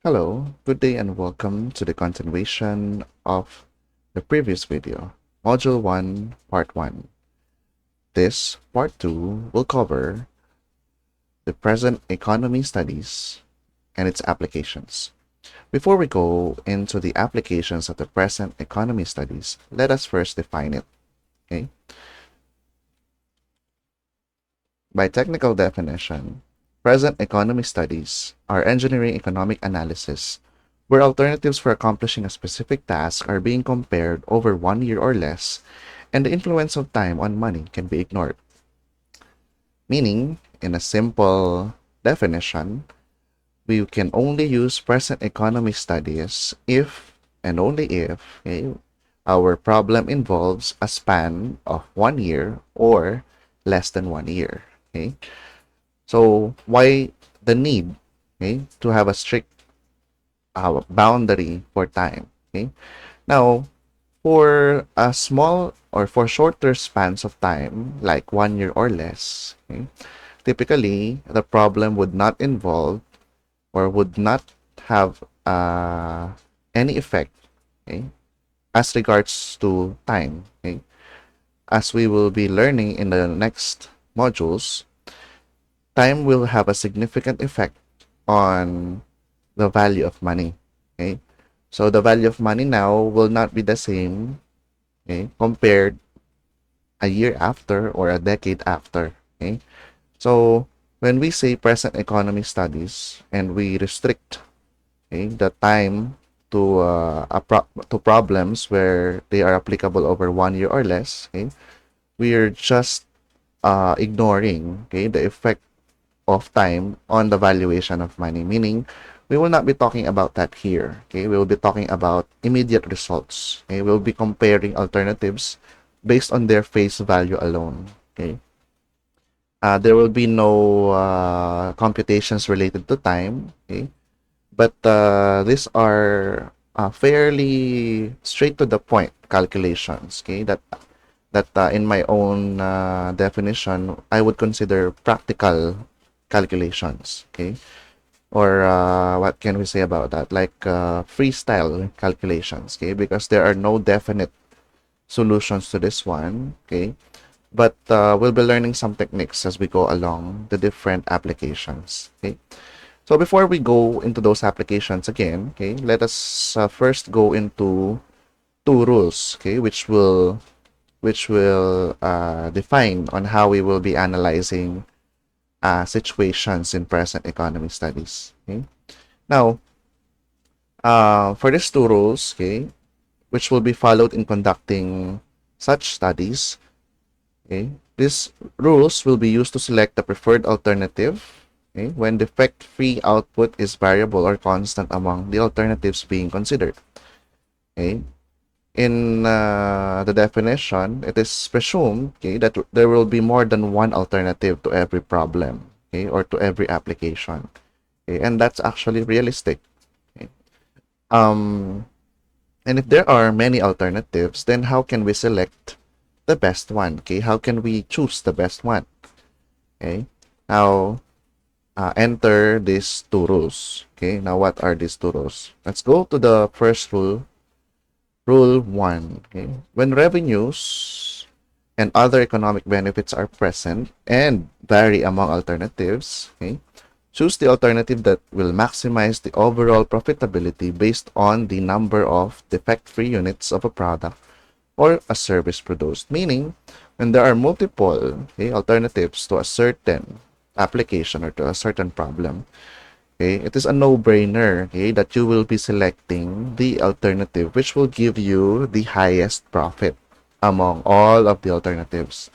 Hello, good day and welcome to the continuation of the previous video, Module 1, Part 1. This, Part 2, will cover the present economy studies and its applications. Before we go into the applications of the present economy studies, let us first define it. Okay? By technical definition, present economy studies are engineering economic analysis where alternatives for accomplishing a specific task are being compared over 1 year or less, and the influence of time on money can be ignored. Meaning, in a simple definition, we can only use present economy studies if and only if our problem involves a span of 1 year or less than 1 year. Okay? So why the need to have a strict boundary for time? Okay? Now, for a small or for shorter spans of time, like 1 year or less, typically the problem would not involve or would not have any effect as regards to time. As we will be learning in the next modules, time will have a significant effect on the value of money. So the value of money now will not be the same compared a year after or a decade after. So when we say present economy studies and we restrict the time to to problems where they are applicable over 1 year or less, we are just ignoring the effect of time on the valuation of money. Meaning, we will not be talking about that here. We will be talking about immediate results. We will be comparing alternatives based on their face value alone. There will be no computations related to time. But these are fairly straight to the point calculations. That in my own definition, I would consider practical calculations. Or what can we say about that? Like freestyle calculations. Because there are no definite solutions to this one. But we'll be learning some techniques as we go along the different applications. So before we go into those applications again, let us first go into two rules, which will define on how we will be analyzing situations in present economy studies. Now, for these two rules, which will be followed in conducting such studies, these rules will be used to select the preferred alternative when defect-free output is variable or constant among the alternatives being considered. In the definition, it is presumed that there will be more than one alternative to every problem or to every application. And that's actually realistic. Um, and if there are many alternatives, then how can we select the best one? How can we choose the best one? Now, enter these two rules. Now what are these two rules? Let's go to the first rule. Rule 1. When revenues and other economic benefits are present and vary among alternatives, choose the alternative that will maximize the overall profitability based on the number of defect-free units of a product or a service produced. Meaning, when there are multiple alternatives to a certain application or to a certain problem, it is a no-brainer that you will be selecting the alternative which will give you the highest profit among all of the alternatives.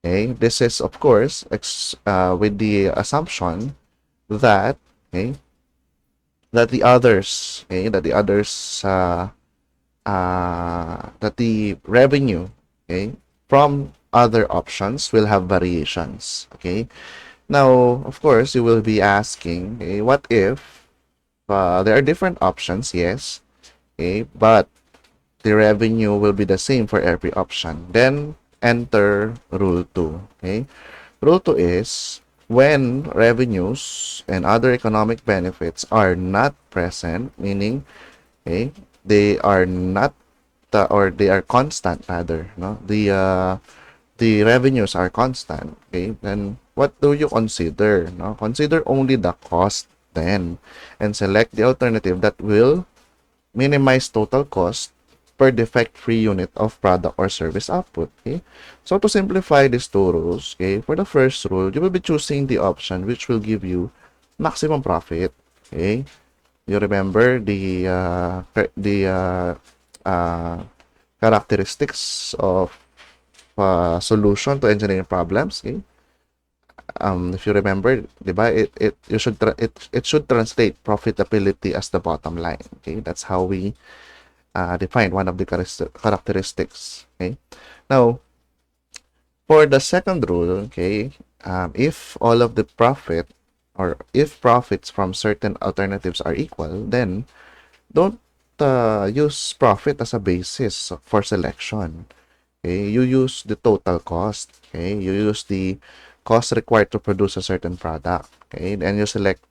This is, of course, with the assumption that that the others that the revenue from other options will have variations. Now, of course, you will be asking, what if there are different options? Yes, but the revenue will be the same for every option. Then enter rule 2. Rule 2 is When revenues and other economic benefits are not present, meaning, okay, they are not or they are constant rather, no, the revenues are constant, okay, then what do you consider, no? Consider only the cost then, and select the alternative that will minimize total cost per defect-free unit of product or service output. Okay? So to simplify these two rules, okay, for the first rule, you will be choosing the option which will give you maximum profit. Okay? You remember the uh, characteristics of solution to engineering problems. Okay? If you remember, diba, it should translate profitability as the bottom line. Okay, that's how we define one of the characteristics. Okay, now for the second rule, okay, if all of the profit or if profits from certain alternatives are equal, then don't use profit as a basis for selection. Okay, you use the total cost. Okay, you use the cost required to produce a certain product. Okay, then you select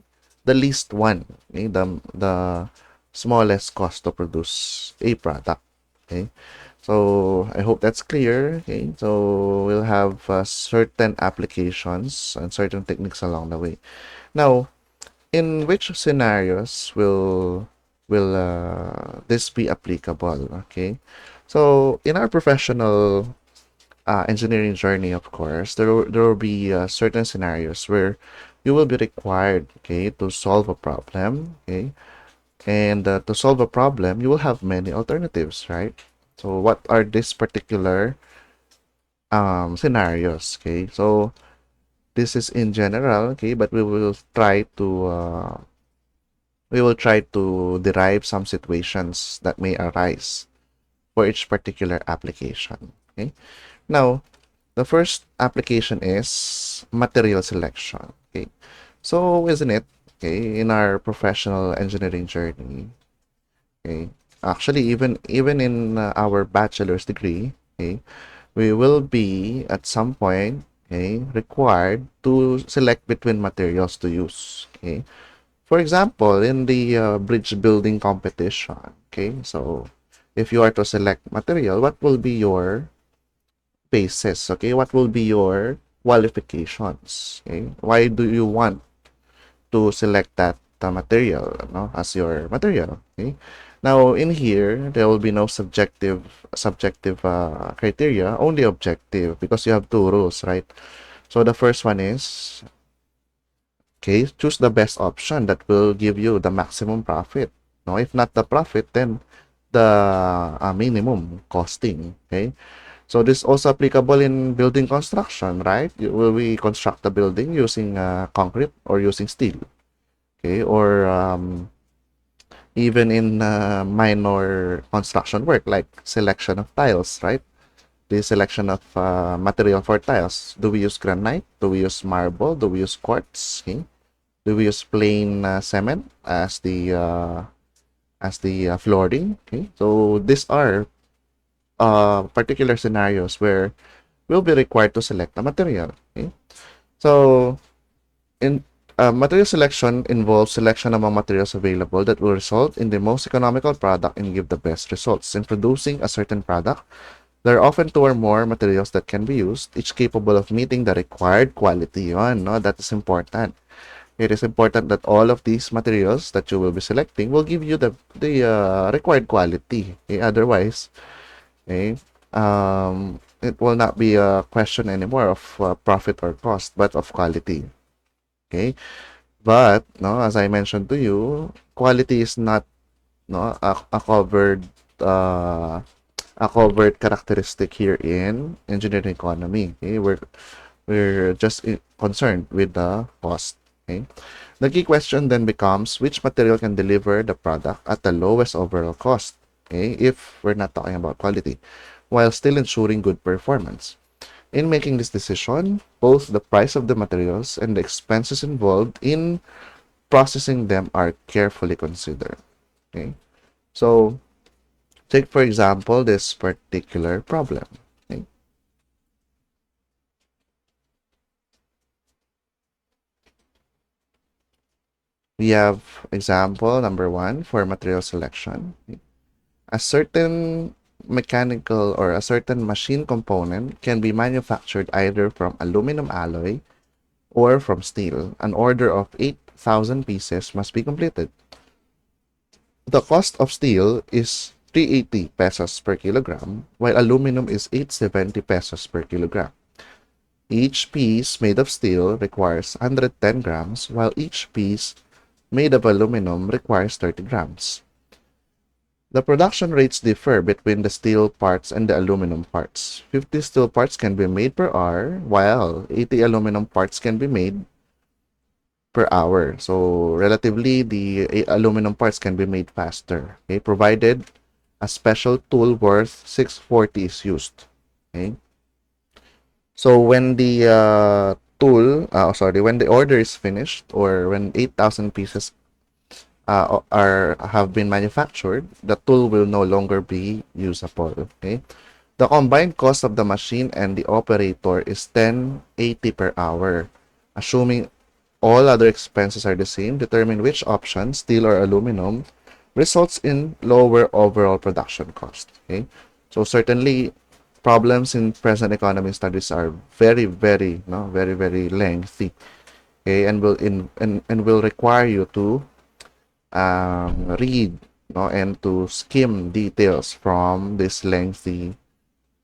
the least one. Okay, the smallest cost to produce a product. Okay, so I hope that's clear. Okay, so we'll have certain applications and certain techniques along the way. Now, in which scenarios will this be applicable? Okay, so in our professional engineering journey, of course, there will be certain scenarios where you will be required, okay, to solve a problem, okay, and to solve a problem, you will have many alternatives, right? So what are these particular scenarios? Okay, so this is in general, okay, but we will try to derive some situations that may arise for each particular application. Okay, now the first application is material selection. Okay, so isn't it, okay, in our professional engineering journey, okay, actually even in our bachelor's degree, okay, we will be at some point, okay, required to select between materials to use. Okay, for example, in the bridge building competition, okay, so if you are to select material, what will be your basis? Okay, what will be your qualifications? Okay, why do you want to select that material, no, as your material? Okay, now in here there will be no subjective criteria, only objective, because you have two rules, right? So the first one is, okay, choose the best option that will give you the maximum profit. No, if not the profit, then the minimum costing. Okay, so this is also applicable in building construction, right? Will we construct the building using concrete or using steel? Okay, or even in minor construction work like selection of tiles, right? The selection of material for tiles. Do we use granite? Do we use marble? Do we use quartz? Okay? Do we use plain cement as the flooring? Okay, so these are particular scenarios where we'll be required to select a material. Okay, so in material selection involves selection among materials available that will result in the most economical product and give the best results. In producing a certain product, there are often two or more materials that can be used, each capable of meeting the required quality. Yun, no? That is important. It is important that all of these materials that you will be selecting will give you the required quality. Okay? Otherwise, okay, it will not be a question anymore of profit or cost, but of quality. Okay, but no, as I mentioned to you, quality is not, no, uh, a covered characteristic here in engineering economy. Okay, we're just concerned with the cost. Okay, the key question then becomes which material can deliver the product at the lowest overall cost. Okay, if we're not talking about quality, while still ensuring good performance. In making this decision, both the price of the materials and the expenses involved in processing them are carefully considered. Okay, so take for example this particular problem. Okay, We have example number 1 for material selection. A certain mechanical or a certain machine component can be manufactured either from aluminum alloy or from steel. An order of 8,000 pieces must be completed. The cost of steel is 380 pesos per kilogram, while aluminum is 870 pesos per kilogram. Each piece made of steel requires 110 grams, while each piece made of aluminum requires 30 grams. The production rates differ between the steel parts and the aluminum parts. 50 steel parts can be made per hour, while 80 aluminum parts can be made per hour. So, relatively, the aluminum parts can be made faster, okay, provided a special tool worth 640 is used. Okay? So, when the when the order is finished, or when 8,000 pieces have been manufactured, the tool will no longer be usable. Okay, the combined cost of the machine and the operator is 1080 per hour. Assuming all other expenses are the same, determine which option, steel or aluminum, results in lower overall production cost. Okay, so certainly problems in present economy studies are very, very, no, very, very lengthy. Okay, and will require you to read, no, and to skim details from this lengthy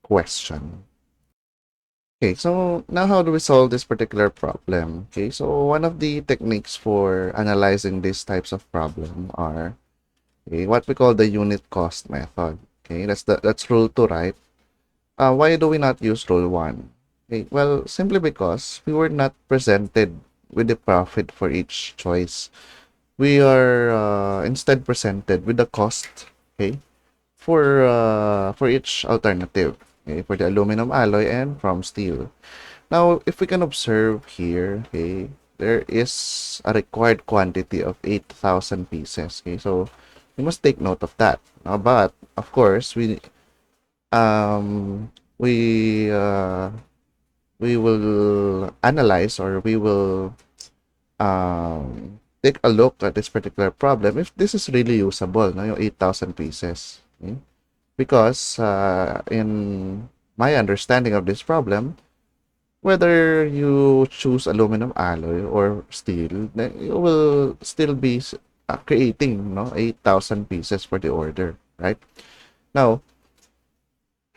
question. Okay, so now how do we solve this particular problem? Okay, so one of the techniques for analyzing these types of problem are, okay, what we call the unit cost method. Okay, that's rule 2, right? Why do we not use rule 1? Okay, well, simply because we were not presented with the profit for each choice. We are instead presented with the cost, okay, for each alternative, okay, for the aluminum alloy and from steel. Now, if we can observe here, okay, there is a required quantity of 8,000 pieces. Okay, so we must take note of that. But of course, um we uh, we will analyze, or we will take a look at this particular problem if this is really usable, no, yung 8,000 pieces. Okay? Because in my understanding of this problem, whether you choose aluminum alloy or steel, then you will still be creating, no, 8,000 pieces for the order, right? Now,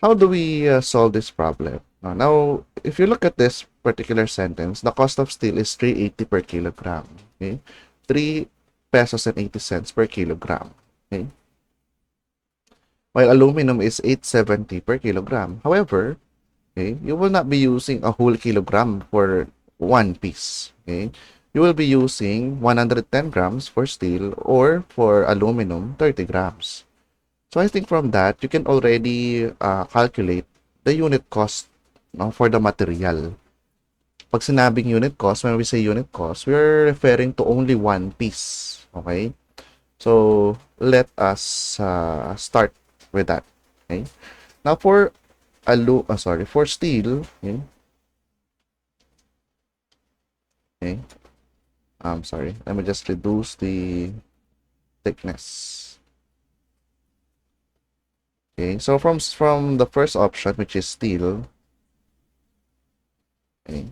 how do we solve this problem? Now, if you look at this particular sentence, the cost of steel is 380 per kilogram. Okay? 3 pesos and 80 cents per kilogram. Okay? While aluminum is 870 per kilogram. However, okay, you will not be using a whole kilogram for one piece. Okay? You will be using 110 grams for steel, or for aluminum, 30 grams. So I think from that, you can already calculate the unit cost, no, for the material. Pag sinabing unit cost, when we say unit cost, we're referring to only one piece. Okay? So let us start with that. Okay? Now for for steel, okay? Okay. Sorry. Let me just reduce the thickness. Okay. So from the first option, which is steel, okay.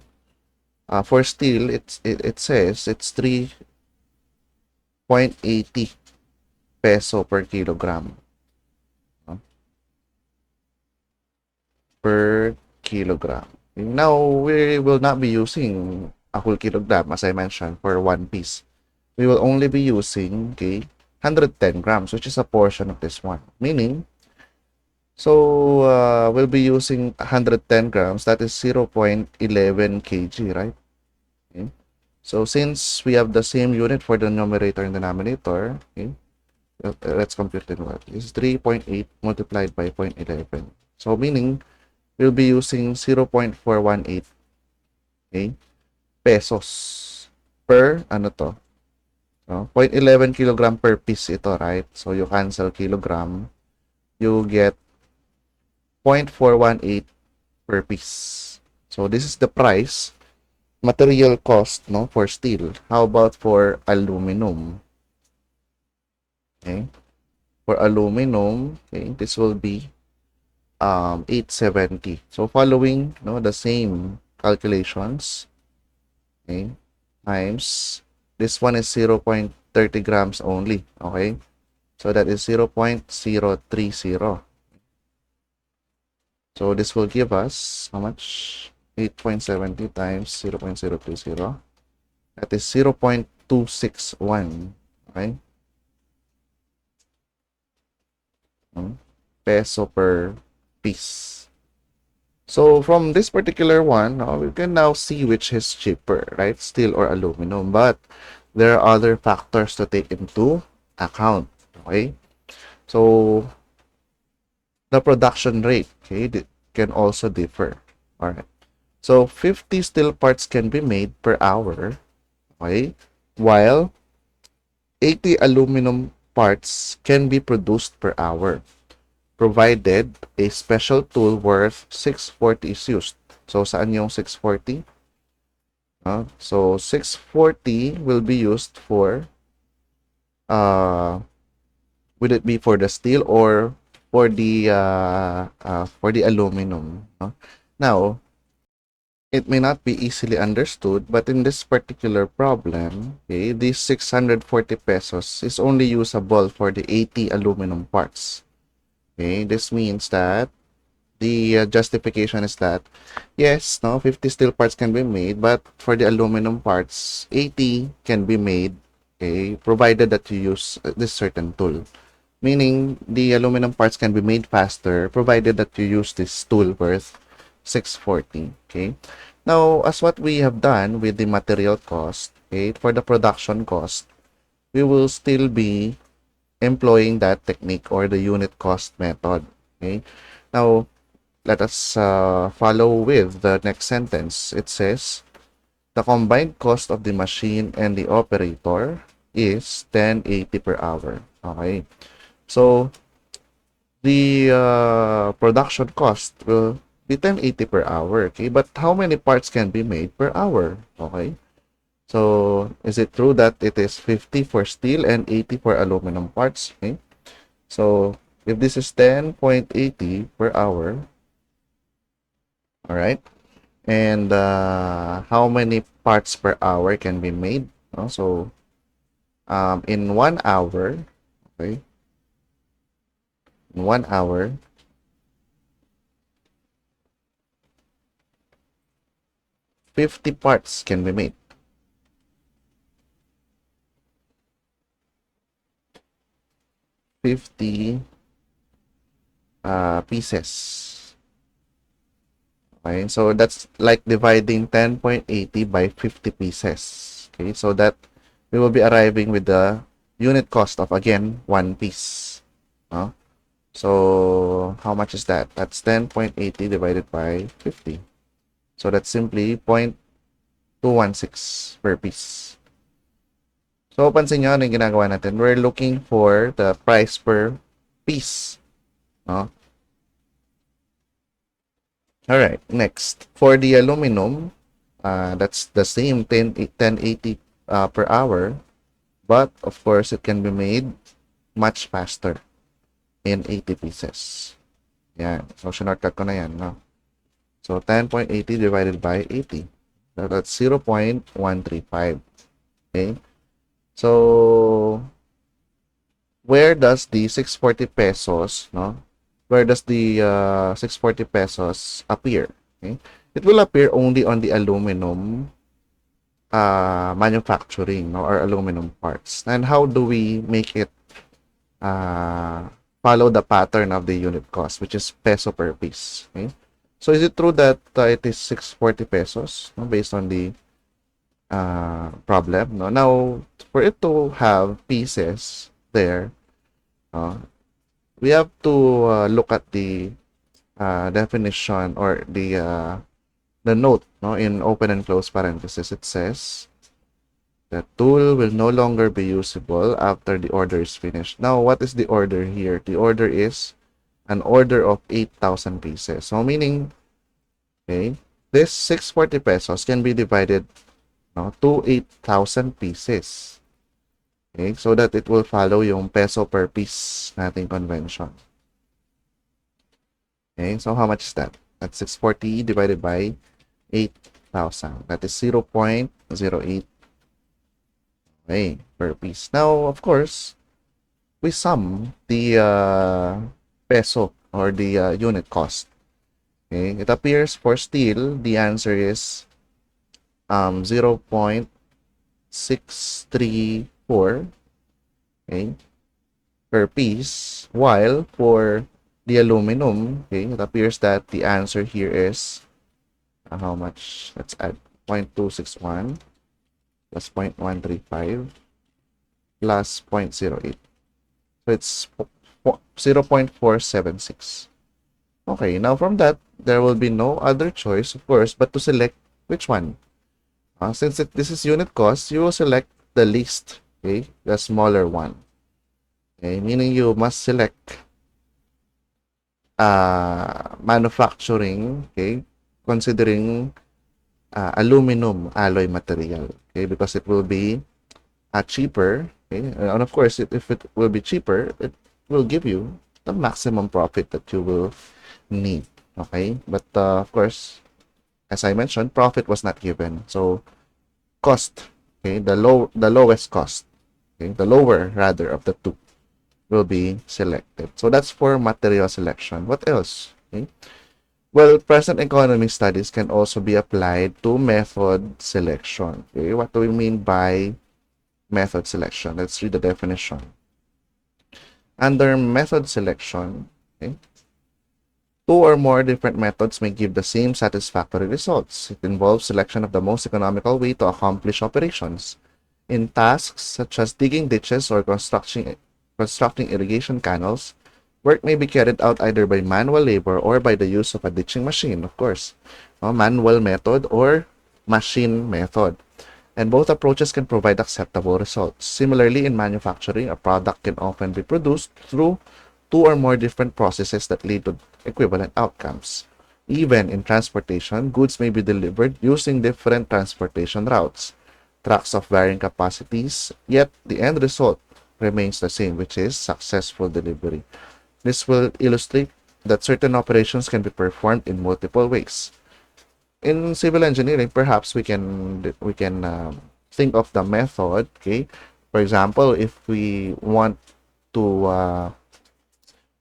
For steel, it says it's 3.80 peso per kilogram. Per kilogram. Now, we will not be using a whole kilogram, as I mentioned, for one piece. We will only be using, okay, 110 grams, which is a portion of this one. Meaning, so we'll be using 110 grams, that is 0.11 kg, right? Okay. So since we have the same unit for the numerator and denominator, okay, let's compute it. It's 3.8 multiplied by 0.11. So meaning, we'll be using 0.418, okay, pesos per, ano to, no? 0.11 kilogram per piece ito, right? So you cancel kilogram, you get 0.418 per piece. So this is the price material cost, no, for steel. How about for aluminum? Okay. For aluminum, okay, this will be 870. So following, no, the same calculations, okay, times this one is 0.30 grams only, okay? So that is 0.030. So this will give us how much? 8.70 times 0.030. That is 0.261, okay? Peso per piece. So from this particular one, we can now see which is cheaper, right? Steel or aluminum. But there are other factors to take into account, okay? So the production rate, okay, can also differ. All right. So 50 steel parts can be made per hour, okay? While 80 aluminum parts can be produced per hour, provided a special tool worth 640 is used. So, saan yung 640? So, 640 will be used for, would it be for the steel or for the aluminum? Now, it may not be easily understood, but in this particular problem, okay, this 640 pesos is only usable for the 80 aluminum parts. Okay, this means that the justification is that, yes, no, 50 steel parts can be made, but for the aluminum parts, 80 can be made, okay, provided that you use this certain tool. Meaning, the aluminum parts can be made faster, provided that you use this tool worth 640, okay? Now, as what we have done with the material cost, okay, for the production cost, we will still be employing that technique or the unit cost method, okay? Now, let us follow with the next sentence. It says, the combined cost of the machine and the operator is 1080 per hour. Okay. So, the production cost will be 1080 per hour. Okay. But how many parts can be made per hour? Okay. So, is it true that it is 50 for steel and 80 for aluminum parts? Okay. So, if this is 10.80 per hour, all right. And how many parts per hour can be made? So, in 1 hour, okay, in 1 hour, 50 parts can be made. 50 pieces. Okay, so that's like dividing 10.80 by 50 pieces. Okay, so that we will be arriving with the unit cost of, again, 1 piece. So, how much is that? That's 10.80 divided by 50. So, that's simply 0.216 per piece. So, pansin nyo, ano yung ginagawa natin? We're looking for the price per piece. Alright, next. For the aluminum, that's the same 1080 per hour. But, of course, it can be made much faster in 80 pieces. Yan. So, shortcut ko na yan. No? So, 10.80 divided by 80. So, that's 0.135. Okay? So, where does the 640 pesos, no? Where does the 640 pesos appear? Okay? It will appear only on the aluminum manufacturing, no, or aluminum parts. And how do we make it follow the pattern of the unit cost, which is peso per piece? Okay? So is it true that it is 640 pesos, no, based on the problem? No? Now, for it to have pieces there, we have to look at the definition or the note, no, in open and close parenthesis. It says the tool will no longer be usable after the order is finished. Now, what is the order here? The order is an order of 8,000 pieces. So, meaning, okay, This 640 pesos can be divided, no, to 8,000 pieces. Okay, so that it will follow yung peso per piece nating convention. Okay, so how much is that? That's 640 divided by 8,000. That is 0.08, okay, per piece. Now, of course, we sum the peso or the unit cost. Okay, it appears for steel, the answer is 0.634, okay, per piece, while for the aluminum, okay, it appears that the answer here is how much? Let's add 0.261 plus 0.135 plus 0.08. So it's 0.476. Okay, now from that, there will be no other choice, of course, but to select which one. Since this is unit cost, you will select the least, okay, the smaller one. Okay, meaning you must select manufacturing, okay, considering aluminum alloy material, okay, because it will be cheaper, okay, and of course, if it will be cheaper, it will give you the maximum profit that you will need, okay, but of course, as I mentioned, profit was not given, so cost, okay, the lowest cost, okay, the lower rather of the two will be selected. So that's for material selection. What else? Okay. Well, present economy studies can also be applied to method selection. Okay, what do we mean by method selection? Let's read the definition. Under method selection, okay, two or more different methods may give the same satisfactory results. It involves selection of the most economical way to accomplish operations. In tasks such as digging ditches or constructing irrigation canals, work may be carried out either by manual labor or by the use of a ditching machine, of course. Manual method or machine method. And both approaches can provide acceptable results. Similarly, in manufacturing, a product can often be produced through two or more different processes that lead to equivalent outcomes. Even in transportation, goods may be delivered using different transportation routes, trucks of varying capacities, yet the end result remains the same, which is successful delivery. This will illustrate that certain operations can be performed in multiple ways. In civil engineering, perhaps we can think of the method. Okay, for example, if we want to uh,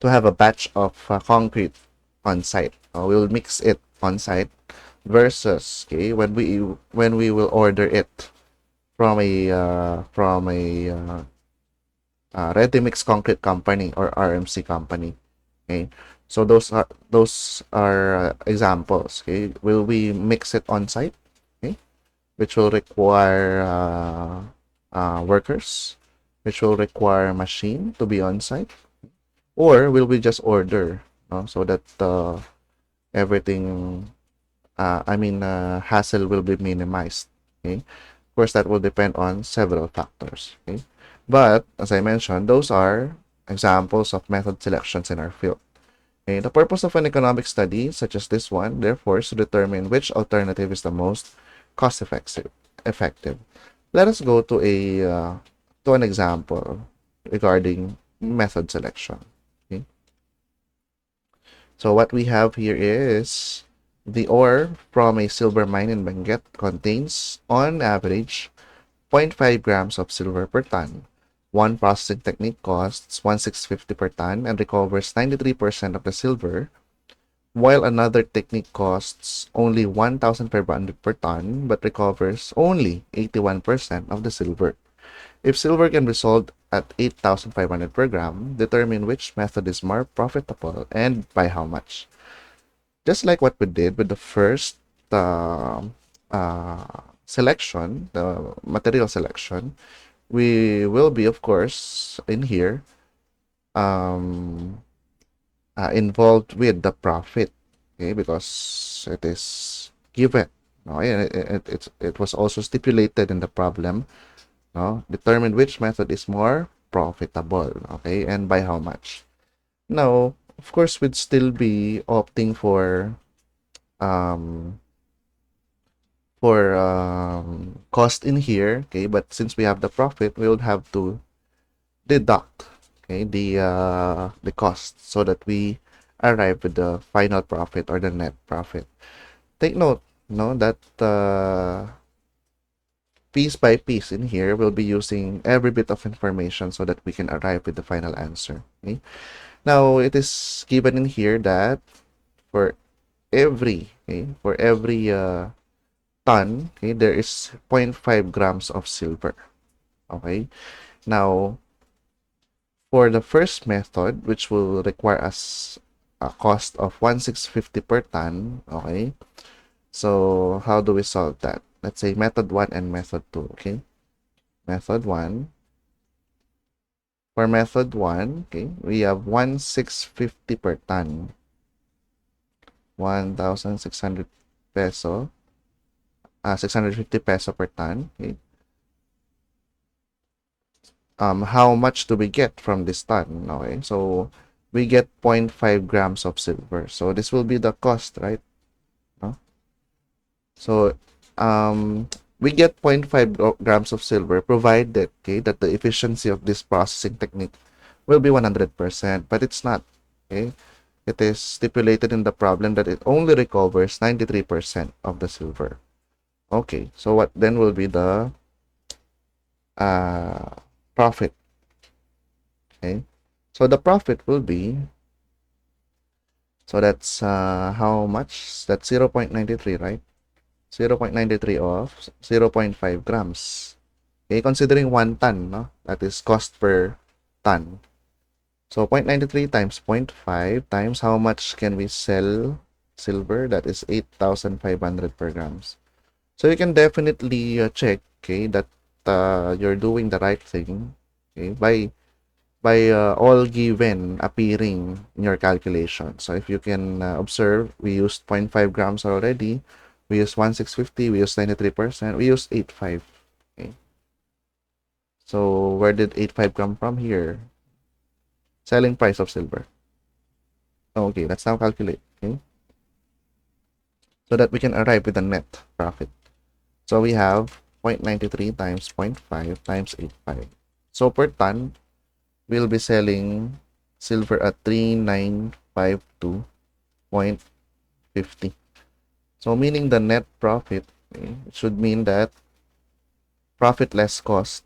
to have a batch of concrete on site, we'll mix it on site versus, okay, when we will order it from a ready mix concrete company or RMC company. Okay, so those are examples. Okay, will we mix it on site? Okay, which will require workers, which will require machine to be on site, or will we just order, so that everything, hassle will be minimized. Okay, of course, that will depend on several factors. Okay, but as I mentioned, those are examples of method selections in our field. Okay, the purpose of an economic study such as this one, therefore, is to determine which alternative is the most cost effective. Let us go to an example regarding method selection. Okay, so what we have here is the ore from a silver mine in Benguet contains, on average, 0.5 grams of silver per ton. One processing technique costs 1,650 per ton and recovers 93% of the silver, while another technique costs only 1,500 per ton but recovers only 81% of the silver. If silver can be sold at 8,500 per gram, determine which method is more profitable and by how much. Just like what we did with the first uh, selection, the material selection, we will be, of course, in here um, involved with the profit, okay, because it is given. No, and it was also stipulated in the problem. No, determine which method is more profitable, okay, and by how much. Now, of course, we'd still be opting for um, for cost in here, okay, but since we have the profit, we would have to deduct, okay, the cost so that we arrive with the final profit or the net profit. Take note, no, that piece by piece in here, we'll be using every bit of information so that we can arrive with the final answer. Okay? Now, it is given in here that for every ton, okay, there is zero point 0.5 grams of silver. Okay. Now, for the first method, which will require us a cost of 1,650 per ton, okay. So, how do we solve that? Let's say method 1 and method 2, okay? Method 1. For method 1, okay, we have 1,650 per ton. 1,600 peso. 650 peso per ton. Okay. How much do we get from this ton? Okay, so we get 0.5 grams of silver. So this will be the cost, right? No? So we get 0.5 grams of silver provided, okay, that the efficiency of this processing technique will be 100%, but it's not. Okay, it is stipulated in the problem that it only recovers 93% of the silver. Okay, so what then will be the uh, profit? Okay, so the profit will be, so that's how much? That's 0.93, right? 0.93 of 0.5 grams. Okay, considering 1 ton, no? That is cost per ton. So 0.93 times 0.5 times how much can we sell silver? That is 8,500 per grams. So you can definitely check, okay, that you're doing the right thing, okay, by all given appearing in your calculation. So if you can observe, we used 0.5 grams already, we used 1,650, we used 93%, we used 8.5. Okay. So where did 8.5 come from here? Selling price of silver. Okay, let's now calculate, okay, so that we can arrive with a net profit. So we have 0.93 times 0.5 times 8.5. So per ton, we'll be selling silver at 3952.50. So meaning the net profit, okay, should mean that profit less cost.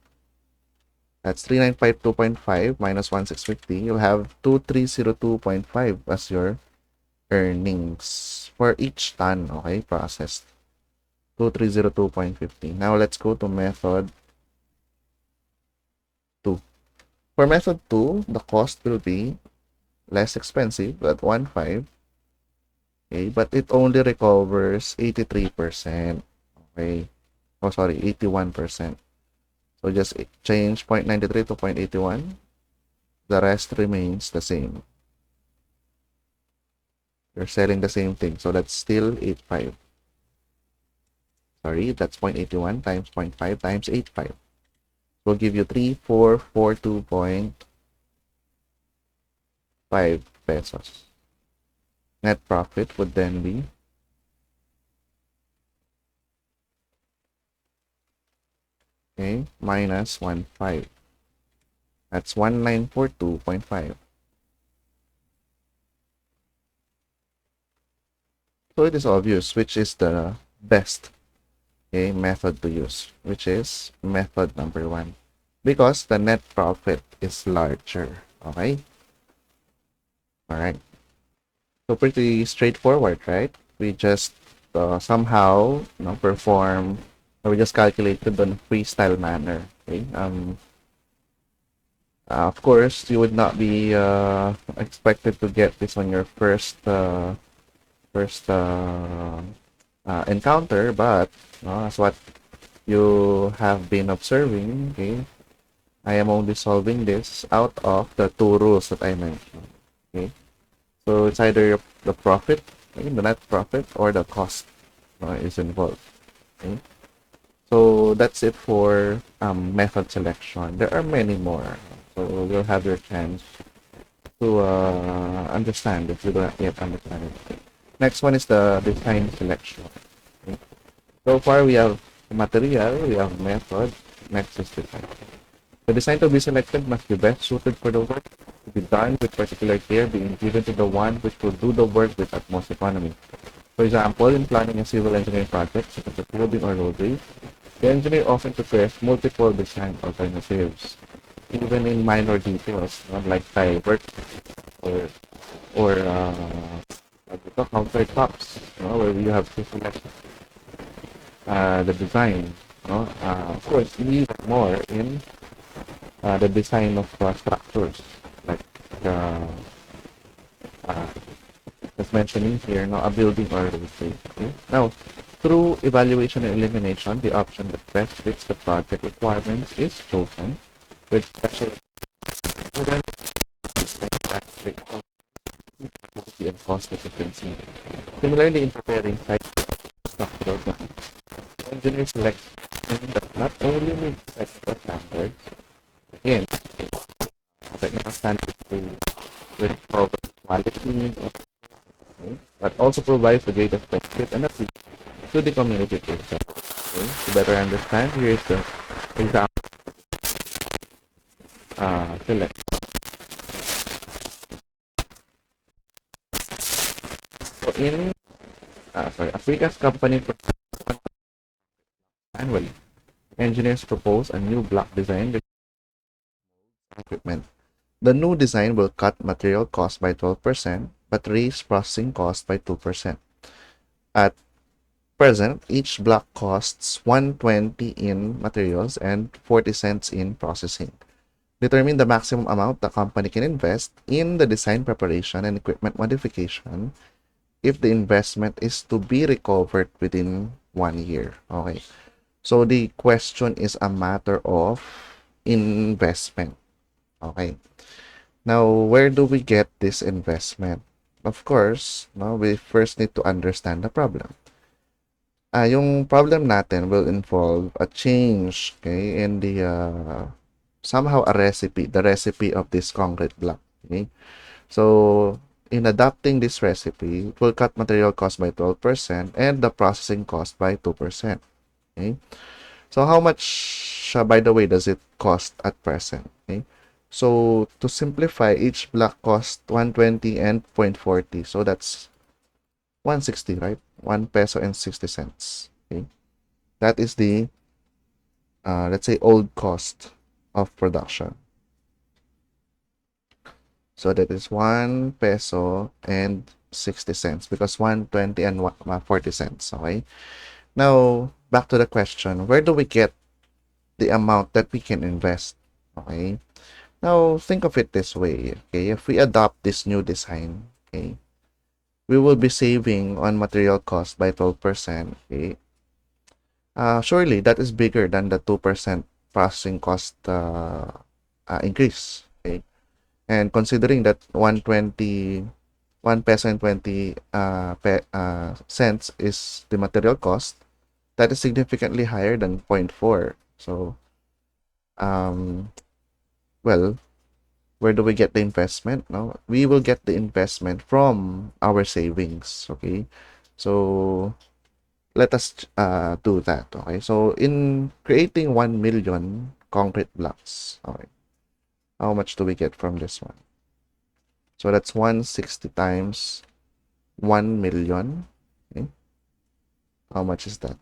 That's 3952.5 minus 1,650. You'll have 2302.5 as your earnings for each ton, okay, processed. 2302.50. Now let's go to method 2. For method 2, the cost will be less expensive at 1.5. Okay, but it only recovers 83%. Okay. Oh, sorry, 81%. So just change 0.93 to 0.81. The rest remains the same. You're selling the same thing. So that's still 8.5. Sorry, that's 0.81 times 0.5 times 8.5. Will give you 3,442.5 pesos. Net profit would then be minus 1.5. That's 1942.5. So it is obvious which is the best method to use, which is method number 1, because the net profit is larger. Okay. All right. So pretty straightforward, right? We just somehow perform, or we just calculated on freestyle manner. Okay. Of course, you would not be expected to get this on your first encounter, but as what you have been observing, okay, I am only solving this out of the 2 rules that I mentioned. Okay, so it's either the profit, okay, the net profit, or the cost is involved. Okay, so that's it for method selection. There are many more, so you'll have your chance to understand if you don't yet understand it. Next one is the design selection. Okay. So far, we have material, we have method, next is design. The design to be selected must be best suited for the work to be done with particular care being given to the one which will do the work with utmost economy. For example, in planning a civil engineering project such as a building or roadway, the engineer often prepares multiple design alternatives, even in minor details, like tile work or countertops, where you have to select the design. Of course, even more in the design of structures, like uh, uh, as mentioning here, a building or a roadway. Okay? Now, through evaluation and elimination, the option that best fits the project requirements is chosen, with special aspect of quality and cost efficiency. Similarly, in preparing site structural plans, engineers select that not only meet technical standards, again, technical standards will cover quality, okay, but also provides the greatest benefit and appeal to the community itself. Okay? To better understand, here is the example select. So in Africa's company annually, engineers propose a new block design with equipment. The new design will cut material cost by 12%, but raise processing cost by 2%. At present, each block costs 120 in materials and 40 cents in processing. Determine the maximum amount the company can invest in the design preparation and equipment modification if the investment is to be recovered within 1 year. Okay. So the question is a matter of investment. Okay. Now, where do we get this investment? Of course, no, we first need to understand the problem. Yung problem natin will involve a change, okay, in the somehow the recipe of this concrete block. Okay, so in adopting this recipe, it will cut material cost by 12% and the processing cost by 2%. Okay, so how much, by the way, does it cost at present? Okay, so to simplify, each block cost 120 and 0.40, so that's 160, right? 1 peso and 60 cents. Okay, that is the let's say old cost of production. So that is 1 peso and 60 cents because 120 and 40 cents. Okay. Now, back to the question, where do we get the amount that we can invest? Okay. Now, think of it this way. Okay. If we adopt this new design, okay, we will be saving on material cost by 12%. Okay. Surely that is bigger than the 2% processing cost increase. Okay. And considering that 1 peso and 20 cents is the material cost, that is significantly higher than zero point 0.4. So, um, well, where do we get the investment? No, we will get the investment from our savings. Okay, so let us do that. Okay, so in creating 1 million concrete blocks, okay, how much do we get from this one? So that's 160 times 1 million. Okay. How much is that?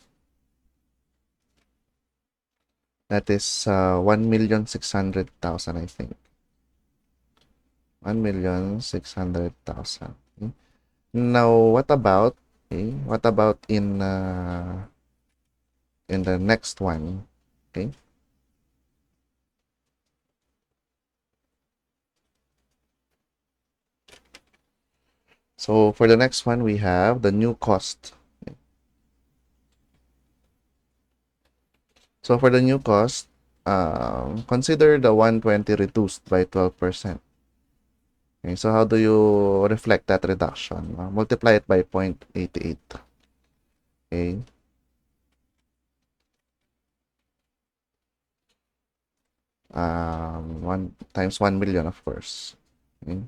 That is 1,600,000, I think. 1,600,000. Okay. Now, what about in the next one? Okay. So for the next one, we have the new cost. Okay. So for the new cost, consider the 120 reduced by 12%. Okay, so how do you reflect that reduction? Multiply it by 0.88. Okay. 1 times 1 million, of course. Okay.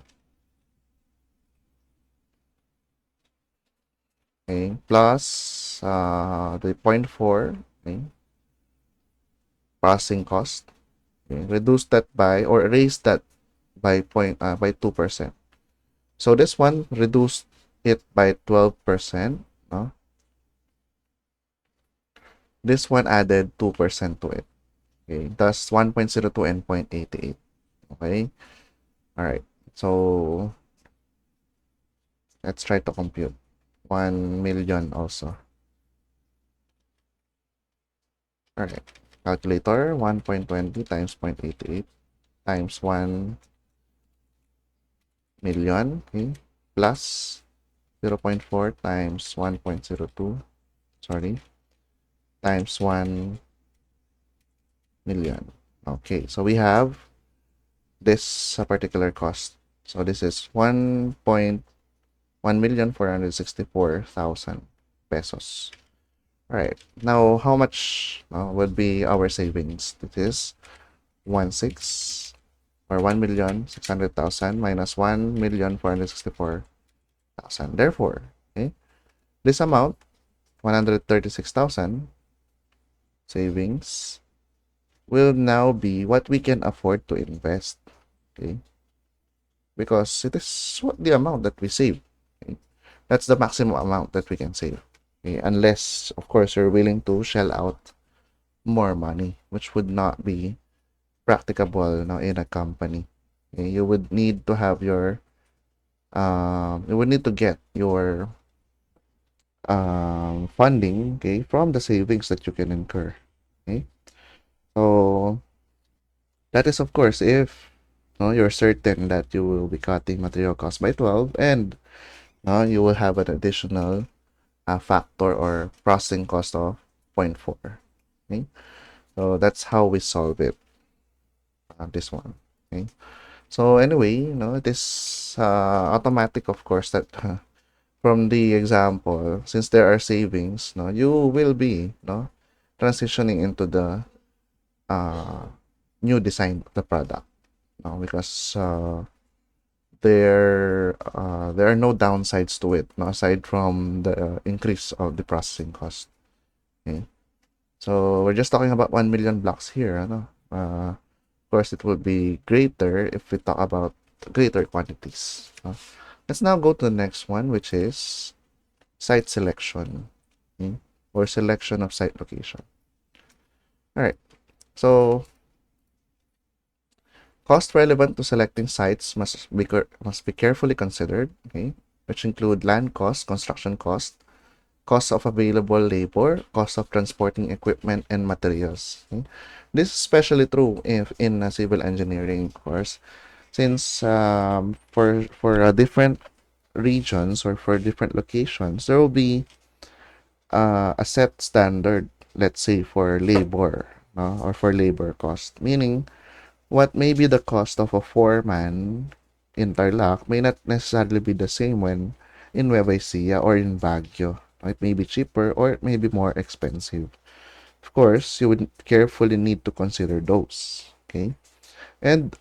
okay, plus the zero point 0.4, okay, processing cost. Okay, reduce that by or erase that by 2%. So this one reduced it by 12%. No? This one added 2% to it. Okay, thus 1.02 and 0.88. Okay, all right. So let's try to compute 1 million also. All right, calculator 1.20 times 0.88 times 1 million, okay, plus 0.4 times 1.02, sorry, times 1 million. Okay, so we have this particular cost. So this is 1,464,000 pesos. All right. Now, how much would be our savings? This is 1,600,000 or 1,600,000 minus 1,464,000. Therefore, okay, this amount, 136,000 savings, will now be what we can afford to invest. Okay, because it is what the amount that we save. Okay? That's the maximum amount that we can save. Okay? Unless, of course, you're willing to shell out more money, which would not be practicable now in a company. Okay? You would need to have your you would need to get your funding, okay, from the savings that you can incur. Okay, so that is, of course, if you're certain that you will be cutting material cost by 12 and you will have an additional factor or processing cost of zero point 0.4. Okay, so that's how we solve it. This one. Okay, so anyway, it is automatic, of course, that from the example, since there are savings, you will be transitioning into the uh, new design of the product, because there are no downsides to it, aside from the increase of the processing cost. Okay, so we're just talking about 1 million blocks here. Of course, it will be greater if we talk about greater quantities. Let's now go to the next one, which is site selection, okay, or selection of site location. All right. So cost relevant to selecting sites must be carefully considered, okay, which include land cost, construction cost, cost of available labor, cost of transporting equipment and materials. Okay? This is especially true if in civil engineering course, since for different regions or for different locations, there will be a set standard, let's say for labor, no? Or for labor cost, meaning what may be the cost of a foreman in Tarlac may not necessarily be the same when in Nueva Ecija or in Baguio. It may be cheaper or it may be more expensive. Of course, you would carefully need to consider those, okay? And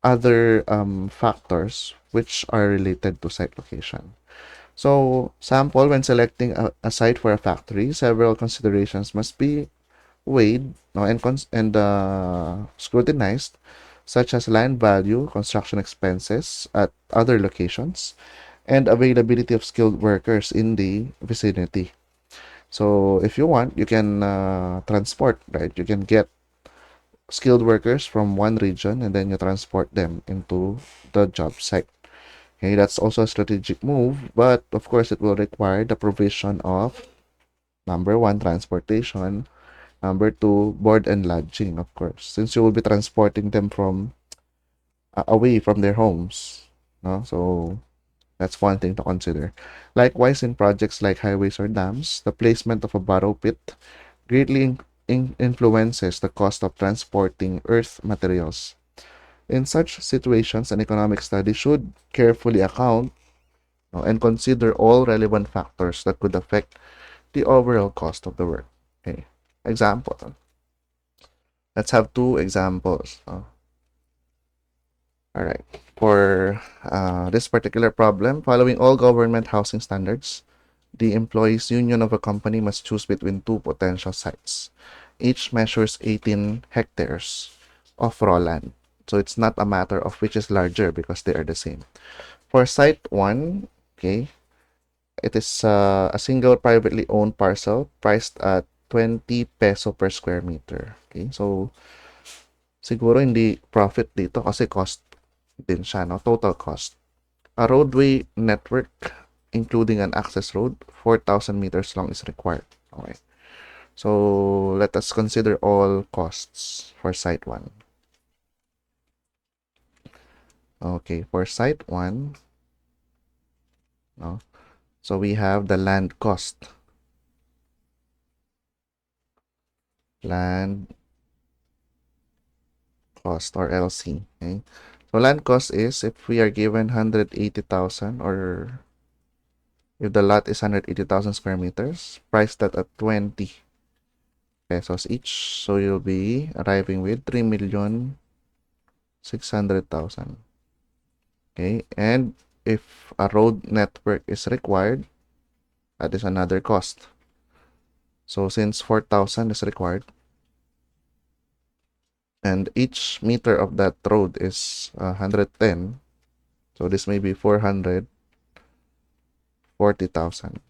other factors which are related to site location. So, sample, when selecting a site for a factory, several considerations must be weighed, no, and scrutinized, such as land value, construction expenses at other locations, and availability of skilled workers in the vicinity. So, if you want, you can transport, right? You can get skilled workers from one region and then you transport them into the job site. Okay, that's also a strategic move, but of course, it will require the provision of number one, transportation. Number two, board and lodging, of course, since you will be transporting them from away from their homes. No? So that's one thing to consider. Likewise, in projects like highways or dams, the placement of a borrow pit greatly influences the cost of transporting earth materials. In such situations, an economic study should carefully account, and consider all relevant factors that could affect the overall cost of the work. Okay. Example. Let's have two examples. All right. For this particular problem, following all government housing standards, The employees' union of a company must choose between two potential sites. Each measures 18 hectares of raw land. So it's not a matter of which is larger because they are the same. For site 1, okay, it is a single privately owned parcel priced at 20 peso per square meter. Okay, so siguro hindi profit dito kasi cost din siya, no? Total cost. A roadway network, including an access road, 4,000 meters long is required. Okay. So let us consider all costs for site 1. Okay, for site 1, no? So we have the land cost. Land cost or LC. Okay. So land cost is if we are given 180,000 or if the lot is 180,000 square meters, priced at 20 pesos each. So you'll be arriving with 3,600,000. Okay. And if a road network is required, that is another cost. So since 4,000 is required, and each meter of that road is 110, so this may be 440,000.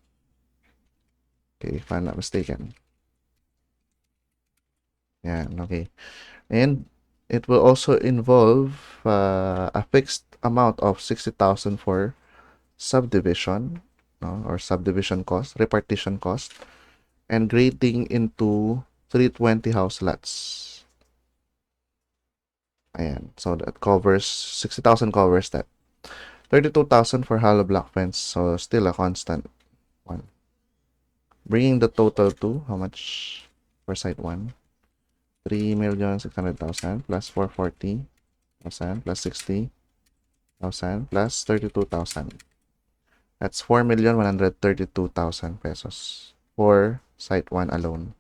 Okay, if I'm not mistaken. Yeah, okay. And it will also involve a fixed amount of 60,000 for subdivision, no, or subdivision cost, repartition cost, and grading into 320 house lots. Ayan. So that covers 60,000 covers that. 32,000 for hollow block fence. So still a constant one. Bringing the total to how much for site 1? 3,600,000 plus 440,000 plus 60,000 plus 32,000. That's 4,132,000 pesos for site 1 alone.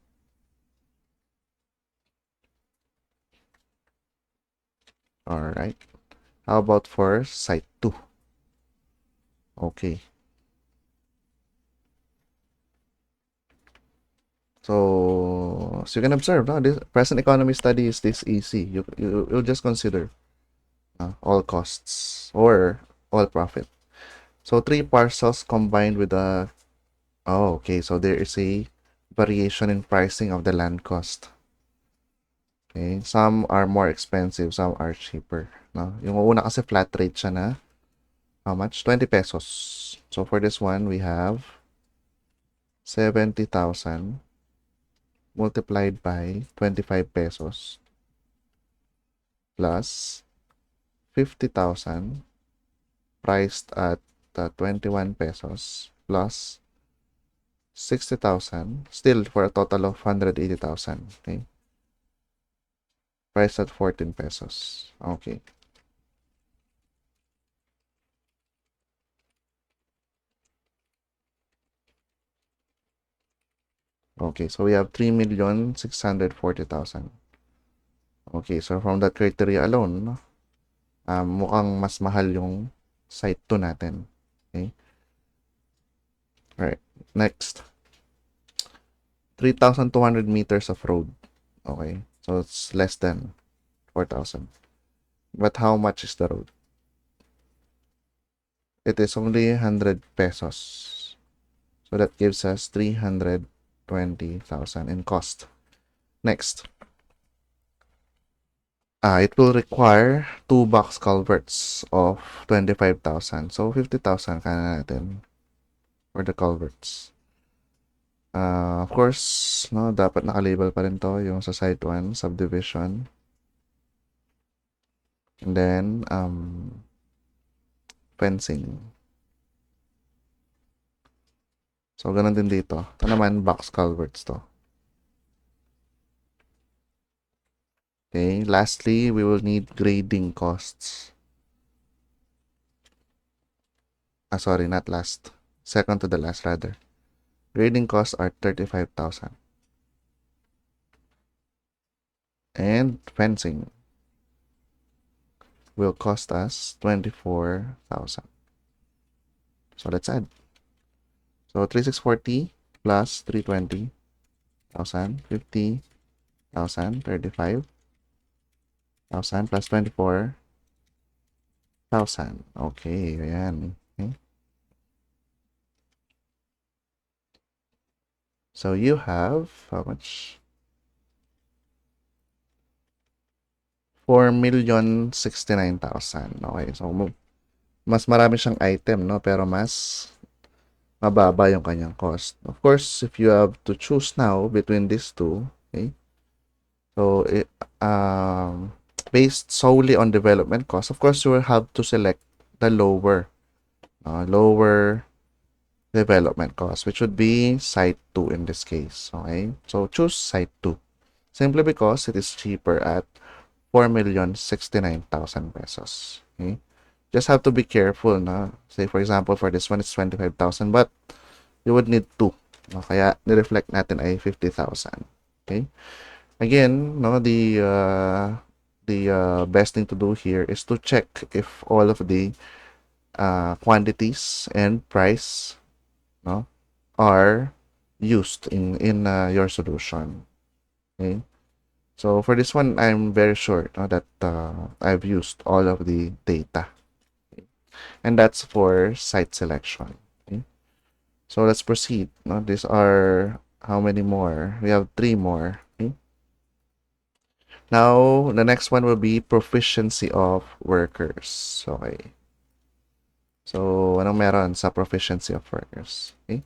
All right. How about for site 2? Okay. So you can observe, no? This present economy study is this easy. You'll just consider all costs or all profit. So 3 parcels combined with a okay, so there is a variation in pricing of the land cost. Okay, some are more expensive, some are cheaper, no? Yung una kasi flat rate siya na how much? 20 pesos. So for this one, we have 70,000 multiplied by 25 pesos plus 50,000 priced at 21 pesos plus 60,000, still for a total of 180,000. Okay, priced at 14 pesos. Okay. Okay, so we have 3,640,000. Okay, so from that criteria alone, mukhang mas mahal yung site 2 natin. Okay. Alright, next. 3,200 meters of road. Okay, so it's less than 4,000. But how much is the road? It is only 100 pesos. So that gives us 320,000 in cost. Next. It will require 2 box culverts of 25,000. So 50,000 kana natin for the culverts. Of course, no, dapat naka-label pa rin to yung sa site 1, subdivision. And then, fencing. So, ganun din dito. Ito naman, box culverts to. Okay, lastly, we will need grading costs. Sorry, not last. Second to the last, rather. Grading costs are 35,000. And fencing will cost us 24,000. So, let's add. So 3640 plus 320,000, 50,000, 35,000 plus 24,000. Okay, ayan. Okay. So you have how much? 4,069,000. Okay, so mas marami siyang item, no? Pero mas mababa yung kanyang cost. Of course, if you have to choose now between these two, okay? So, based solely on development cost, of course, you will have to select the lower development cost, which would be site 2 in this case. Okay? So, choose site 2 simply because it is cheaper at 4,069,000 pesos. Okay? Just have to be careful na. Say, for example, for this one, it's 25,000, but you would need 2. No? Kaya, ni-reflect natin ay 50,000. Okay? Again, no, the best thing to do here is to check if all of the quantities and price, no, are used in your solution. Okay. So for this one, I'm very sure, no, that I've used all of the data, okay? And that's for site selection. Okay. So let's proceed. No, these are how many more? We have 3 more. Okay. Now, the next one will be proficiency of workers. Okay. So, anong meron sa proficiency of workers? Okay.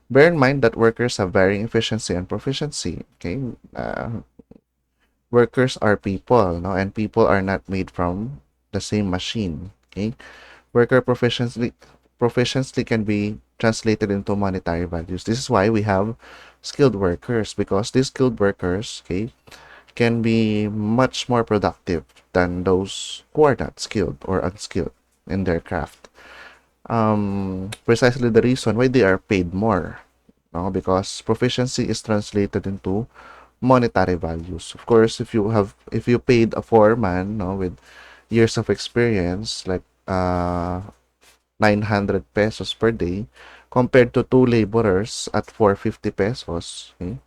Bear in mind that workers have varying efficiency and proficiency. Okay. Workers are people, no? And people are not made from the same machine. Okay. Worker proficiency can be translated into monetary values. This is why we have skilled workers, because these skilled workers, okay, can be much more productive than those who are not skilled or unskilled in their craft. Precisely the reason why they are paid more, no? Because proficiency is translated into monetary values. Of course, if you paid a foreman, no, with years of experience, like 900 pesos per day, compared to two laborers at 450 pesos, okay,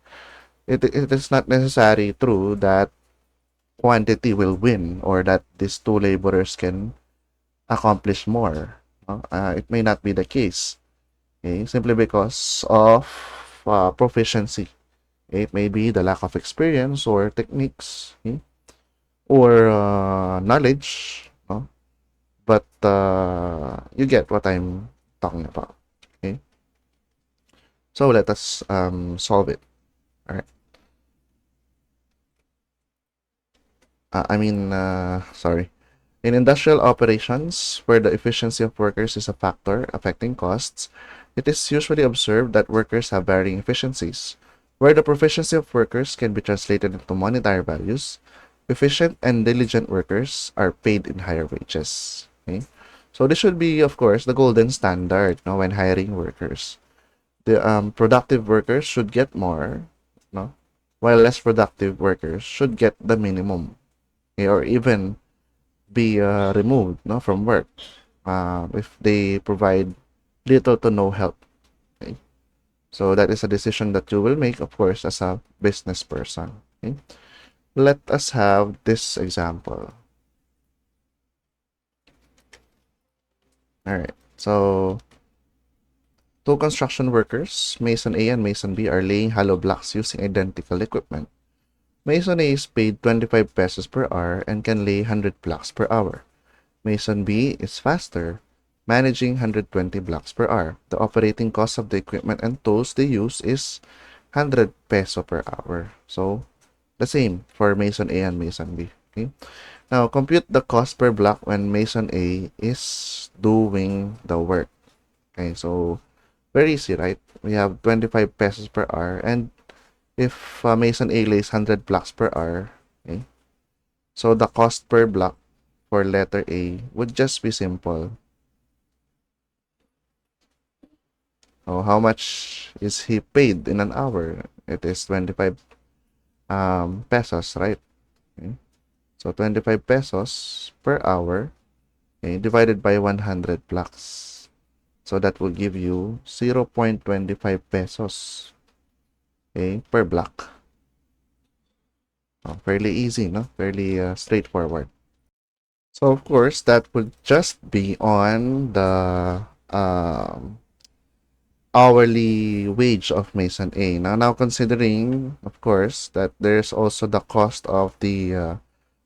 it is not necessarily true that quantity will win or that these two laborers can accomplish more. No? It may not be the case, okay? Simply because of proficiency. Okay? It may be the lack of experience or techniques, okay? Or knowledge. No? But you get what I'm talking about. Okay? So let us solve it. All right. Sorry. In industrial operations, where the efficiency of workers is a factor affecting costs, it is usually observed that workers have varying efficiencies. Where the proficiency of workers can be translated into monetary values, efficient and diligent workers are paid in higher wages. Okay? So this should be, of course, the golden standard, no, when hiring workers. The productive workers should get more, no, while less productive workers should get the minimum, okay, or even be removed, no, from work if they provide little to no help. Okay? So that is a decision that you will make, of course, as a business person. Okay? Let us have this example. All right. So two construction workers, Mason A and Mason B, are laying hollow blocks using identical equipment. Mason A is paid 25 pesos per hour and can lay 100 blocks per hour. Mason B is faster, managing 120 blocks per hour. The operating cost of the equipment and tools they use is 100 peso per hour. So, the same for Mason A and Mason B. Okay? Now, compute the cost per block when Mason A is doing the work. Okay, so very easy, right? We have 25 pesos per hour, and if Mason A lays 100 blocks per hour, okay, so the cost per block for letter A would just be simple. Oh, how much is he paid in an hour? It is 25 pesos, right? Okay. So 25 pesos per hour, okay, divided by 100 blocks. So that will give you 0.25 pesos, okay, per block. Fairly easy, no? Fairly straightforward. So of course, that would just be on the hourly wage of Mason A. Now considering, of course, that there's also the cost of the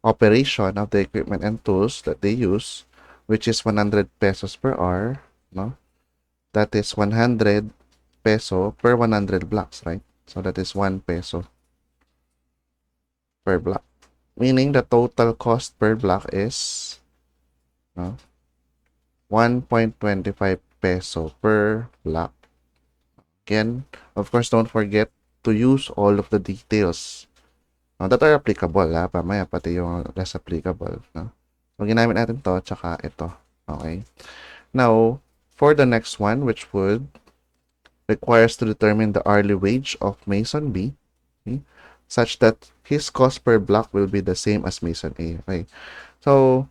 operation of the equipment and tools that they use, which is 100 pesos per hour, no? That is 100 peso per 100 blocks, right? So that is 1 peso per block. Meaning the total cost per block is, no, 1.25 peso per block. Again, of course, don't forget to use all of the details that are applicable, ha? Pamaya, pati yung less applicable. No? So, ginamit natin to, tsaka ito. Okay? Now, for the next one, which would requires to determine the hourly wage of Mason B, okay, such that his cost per block will be the same as Mason A. Okay? So,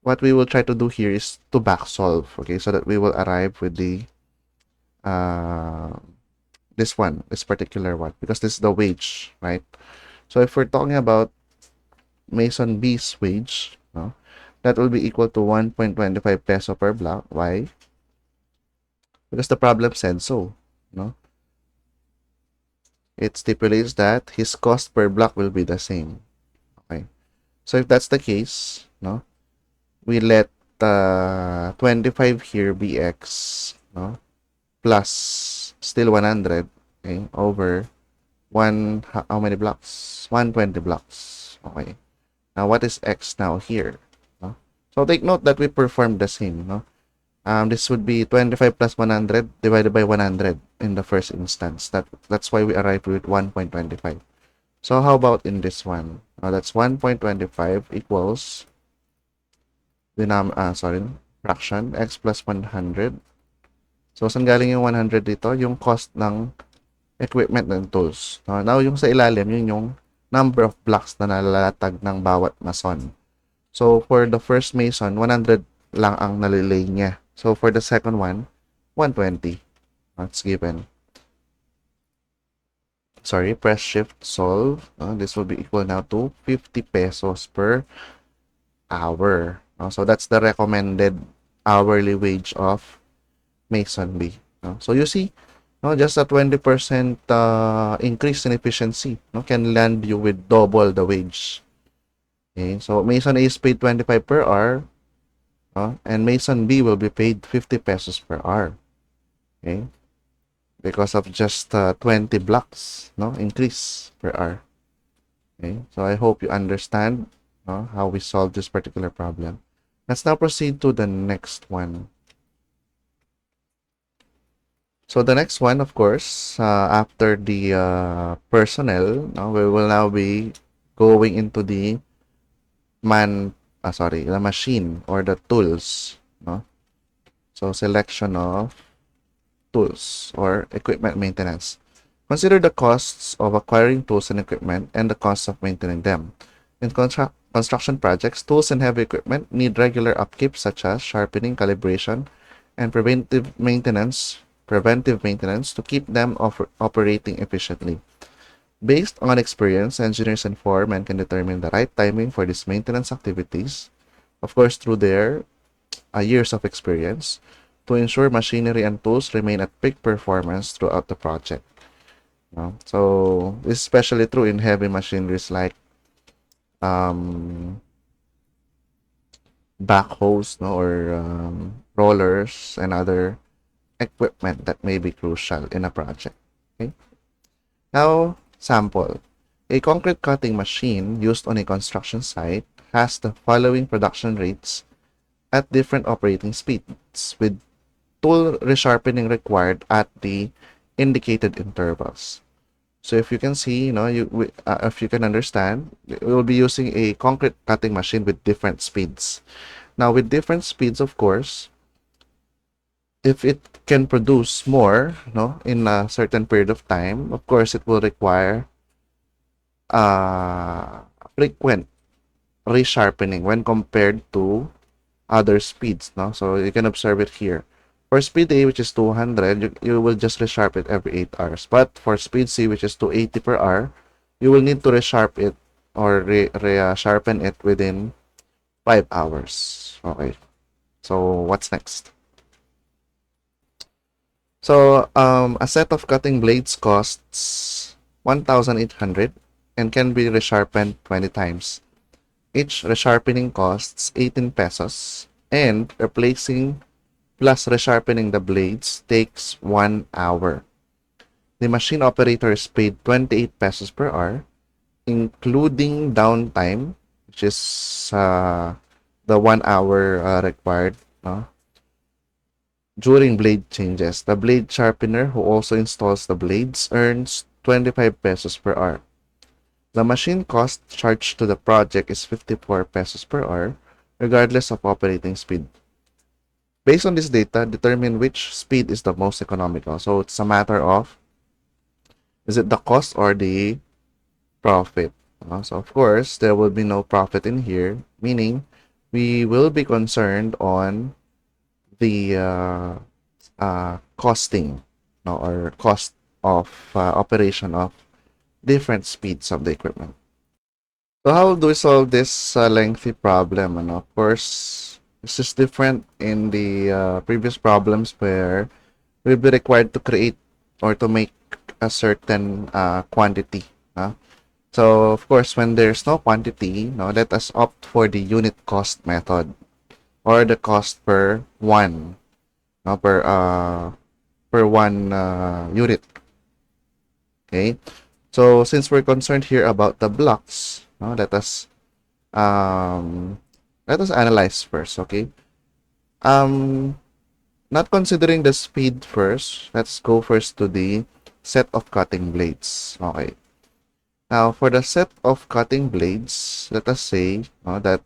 what we will try to do here is to back solve, okay, so that we will arrive with the this particular one, because this is the wage, right? So if we're talking about Mason B's wage, no, that will be equal to 1.25 peso per block. Why? Because the problem said so, no? It stipulates that his cost per block will be the same. Okay. So if that's the case, no, we let 25 here be x, no, plus still 100, okay, over how many blocks? 120 blocks. Okay. Now, what is x now here? No? So, take note that we performed the same. No? This would be 25 plus 100 divided by 100 in the first instance. That's why we arrived with 1.25. So, how about in this one? That's 1.25 equals fraction x plus 100. So, saan galing yung 100 dito? Yung cost ng equipment and tools. Now, yung sa ilalim, yun yung number of blocks na nalalatag ng bawat mason. So, for the first mason, 100 lang ang nalilay niya. So, for the second one, 120. That's given. Sorry, press shift solve. This will be equal now to 50 pesos per hour. So, that's the recommended hourly wage of Mason B. So, you see, just a 20% increase in efficiency can land you with double the wage. Okay, so Mason A is paid 25 per hour, and Mason B will be paid 50 pesos per hour. Okay, because of just 20 blocks increase per hour. Okay, so I hope you understand how we solve this particular problem. Let's now proceed to the next one. So the next one, of course, after the personnel, we will now be going into the machine or the tools. So selection of tools or equipment maintenance. Consider the costs of acquiring tools and equipment and the costs of maintaining them. In construction projects, tools and heavy equipment need regular upkeep such as sharpening, calibration, and preventive maintenance to keep them operating efficiently. Based on experience, engineers and foremen can determine the right timing for these maintenance activities, of course through their years of experience, to ensure machinery and tools remain at peak performance throughout the project. So this is especially true in heavy machineries like backhoes or rollers and other equipment that may be crucial in a project. Okay. Now, sample. A concrete cutting machine used on a construction site has the following production rates at different operating speeds, with tool resharpening required at the indicated intervals. So if you can see, if you can understand, we will be using a concrete cutting machine with different speeds. Now, with different speeds, of course, if it can produce more, in a certain period of time, of course, it will require frequent resharpening when compared to other speeds. So you can observe it here. For speed A, which is 200, you will just resharp it every 8 hours. But for speed C, which is 280 per hour, you will need to resharp it or sharpen it within 5 hours. Okay. So, what's next? So, a set of cutting blades costs 1,800 and can be resharpened 20 times. Each resharpening costs 18 pesos, and replacing plus resharpening the blades takes 1 hour. The machine operator is paid 28 pesos per hour, including downtime, which is the 1 hour required during blade changes. The blade sharpener, who also installs the blades, earns 25 pesos per hour. The machine cost charged to the project is 54 pesos per hour, regardless of operating speed. Based on this data, determine which speed is the most economical. So it's a matter of, is it the cost or the profit? So of course, there will be no profit in here, meaning we will be concerned on the costing or cost of operation of different speeds of the equipment. So how do we solve this lengthy problem? And of course, this is different in the previous problems where we'll be required to create or to make a certain quantity. So of course, when there's no quantity, let us opt for the unit cost method or the cost per one, per one unit. Okay. So since we're concerned here about the blocks, um, let us analyze first. Okay. Not considering the speed first, let's go first to the set of cutting blades. Okay. Now, for the set of cutting blades, let us say that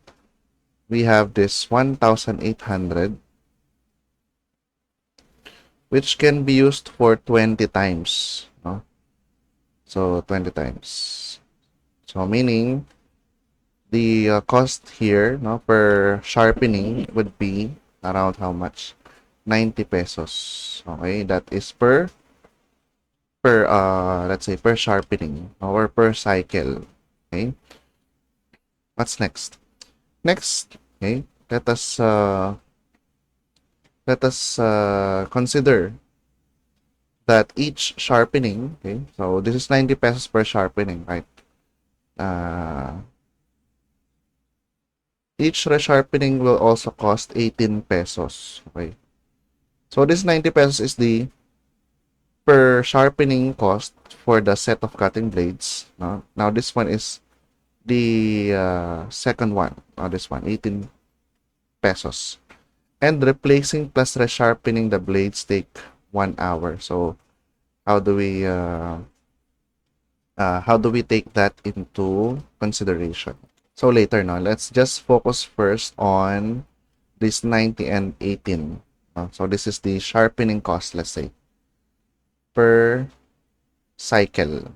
we have this 1,800, which can be used for 20 times. So, 20 times. So, meaning the cost here per sharpening would be around how much? 90 pesos. Okay, that is per let's say per sharpening or per cycle. Okay, what's next? Next, okay, let us consider that each sharpening, okay, so this is 90 pesos per sharpening, right? Each resharpening will also cost 18 pesos. Okay, so this 90 pesos is the per sharpening cost for the set of cutting blades. Now this one is the second one. This one, 18 pesos. And replacing plus resharpening the blades take 1 hour. So how do we take that into consideration? So later now, let's just focus first on this 90 and 18. So this is the sharpening cost, let's say, per cycle.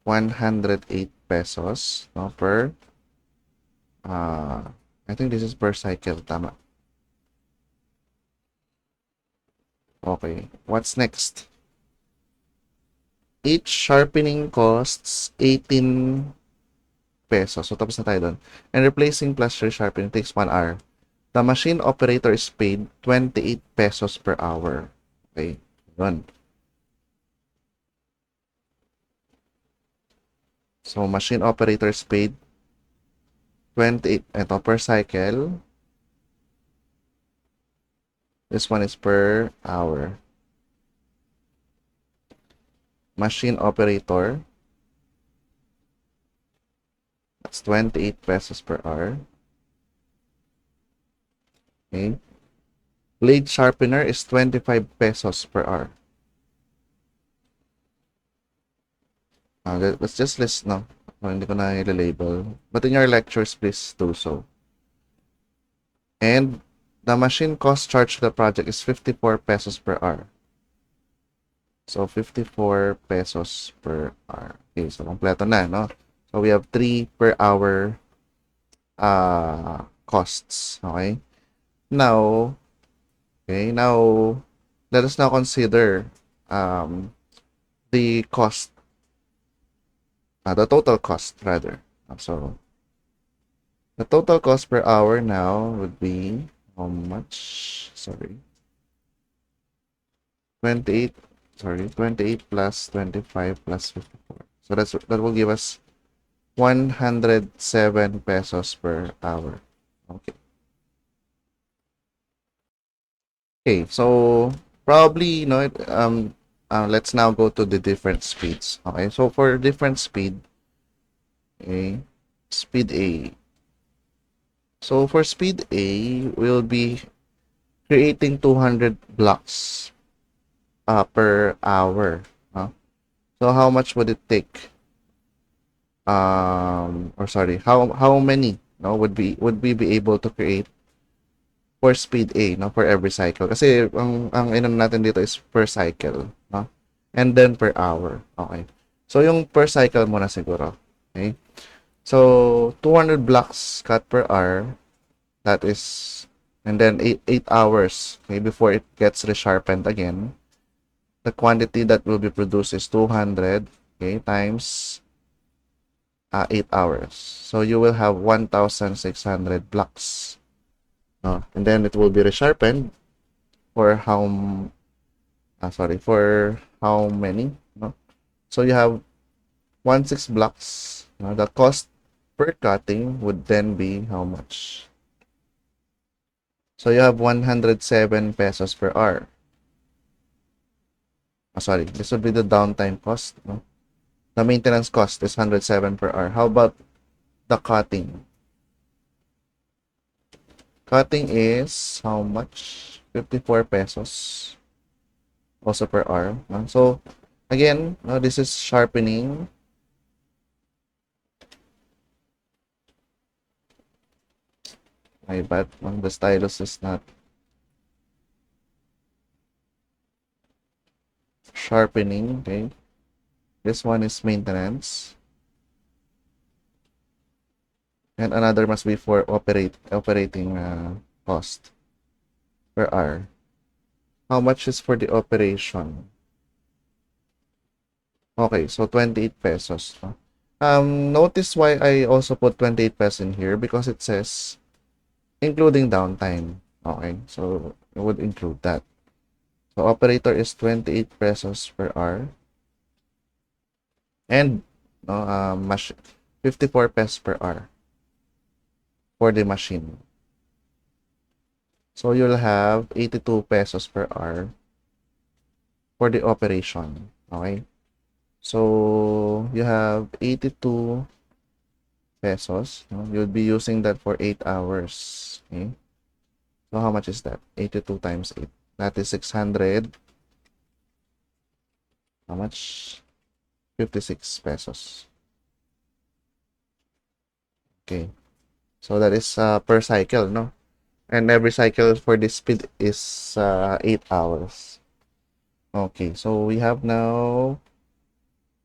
108 pesos per I think this is per cycle, tama. Okay, what's next? Each sharpening costs 18 pesos. So tapos na tayo doon. And replacing plus resharpening takes 1 hour. The machine operator is paid 28 pesos per hour. Okay, yun. So machine operator is paid 28, ito per cycle. This one is per hour. Machine operator, that's 28 pesos per hour. Okay. Blade sharpener is 25 pesos per hour. Let's just list no. Hindi ko na i-label. But in your lectures, please do so. And the machine cost charge to the project is 54 pesos per hour. So, 54 pesos per hour. Okay, so kompleto na, no? So, we have 3 per hour costs. Okay? Now, let us now consider um, the cost, the total cost rather. So, the total cost per hour now would be how much? Sorry. 28, 28 plus 25 plus 54. So that will give us 107 pesos per hour. Okay. Okay, so probably, let's now go to the different speeds. Okay, so for different speed, okay, speed A. So for speed A, we'll be creating 200 blocks per hour. So how much would it take? Or sorry, how many would we be able to create for speed A, no, for every cycle? Kasi ang inon natin dito is per cycle, no? And then per hour. Okay. So yung per cycle muna siguro. Okay? So 200 blocks cut per hour, that is, and then 8 hours, okay, before it gets resharpened again. The quantity that will be produced is 200, okay, times 8 hours. So you will have 1,600 blocks. No? And then it will be resharpened for for how many? No? So you have 16 blocks. The cost per cutting would then be how much? So you have 107 pesos per hour. This would be the downtime cost. No? The maintenance cost is 107 per hour. How about the cutting? Cutting is how much? 54 pesos also per hour. So again, this is sharpening. My bad. The stylus is not sharpening. Okay. This one is maintenance. And another must be for operating cost per hour. How much is for the operation? Okay, so 28 pesos. Notice why I also put 28 pesos in here, because it says including downtime. Okay, so it would include that. So operator is 28 pesos per hour. And 54 pesos per hour for the machine. So you'll have 82 pesos per hour for the operation. Okay? So you have 82 pesos. You'll be using that for 8 hours. Okay? So how much is that? 82 times 8. That is 600. How much? 56 pesos. Okay. So that is per cycle, no? And every cycle for this speed is 8 hours. Okay, so we have now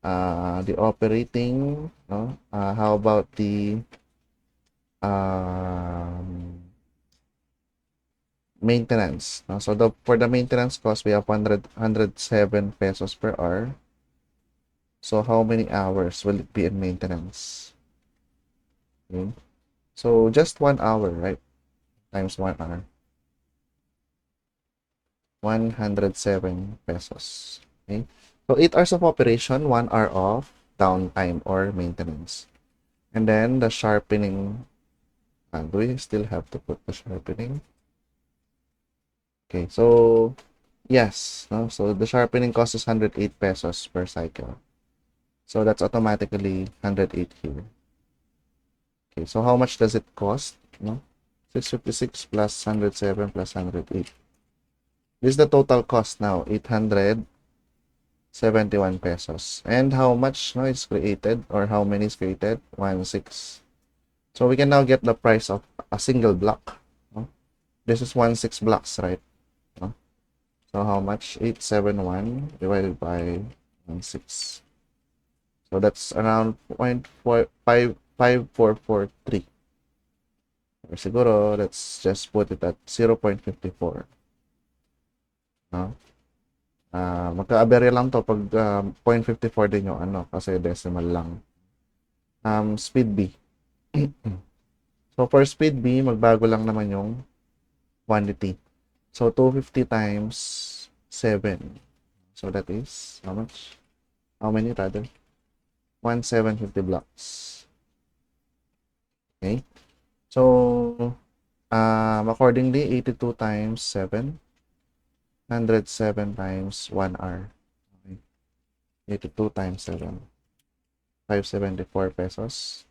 the operating, no? How about the maintenance? No? So for the maintenance cost, we have 107 pesos per hour. So how many hours will it be in maintenance? Okay. So just 1 hour, right? Times 1 hour. 107 pesos. Okay. So 8 hours of operation, 1 hour of downtime or maintenance. And then the sharpening. Do we still have to put the sharpening? Okay, so yes. No? So the sharpening cost is 108 pesos per cycle. So that's automatically 108 here. Okay, so how much does it cost? No? 656 plus 107 plus 108. This is the total cost now, 871 pesos. And how much is created, or how many is created? 16. So we can now get the price of a single block. No? This is 16 blocks, right? No? So how much? 871 divided by 16. So that's around 0.5443. Or siguro, let's just put it at 0.54. No? Magka-aberya lang to pag 0.54 din yung ano, kasi decimal lang. Speed B. So, for speed B, magbago lang naman yung quantity. So, 250 times 7. So, that is, how much? How many rather? 1,750 blocks. Okay? So, accordingly, 82 times 7. 107 times 1 hour. Okay. 82 times 7. 574 pesos.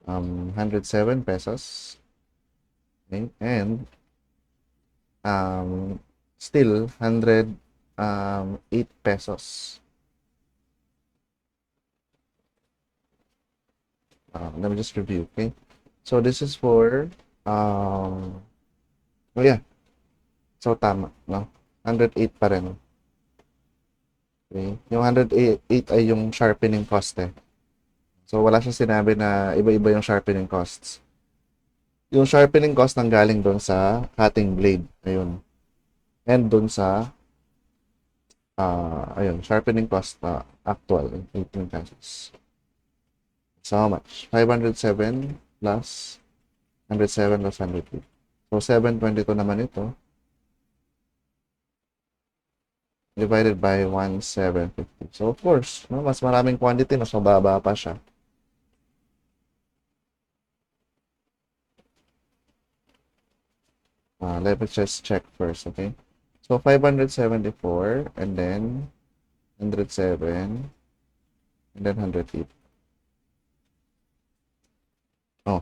107 pesos. Okay. And still 108 pesos. Let me just review, okay? So this is for oh yeah. So tama, no? 108 pa rin. Okay? Yung 108 ay yung sharpening cost eh. So wala siyang sinabi na iba-iba yung sharpening costs. Yung sharpening cost nang galing doon sa cutting blade. Ayun. And doon sa ayun, sharpening cost na actual 18 pesos. So how much? 507 plus 107 plus 108. So 722 naman ito. Divided by 1,750. So of course, no, mas maraming quantity, mas mababa pa siya. Let me just check first, okay? So 574 and then 107 and then 108. Oh,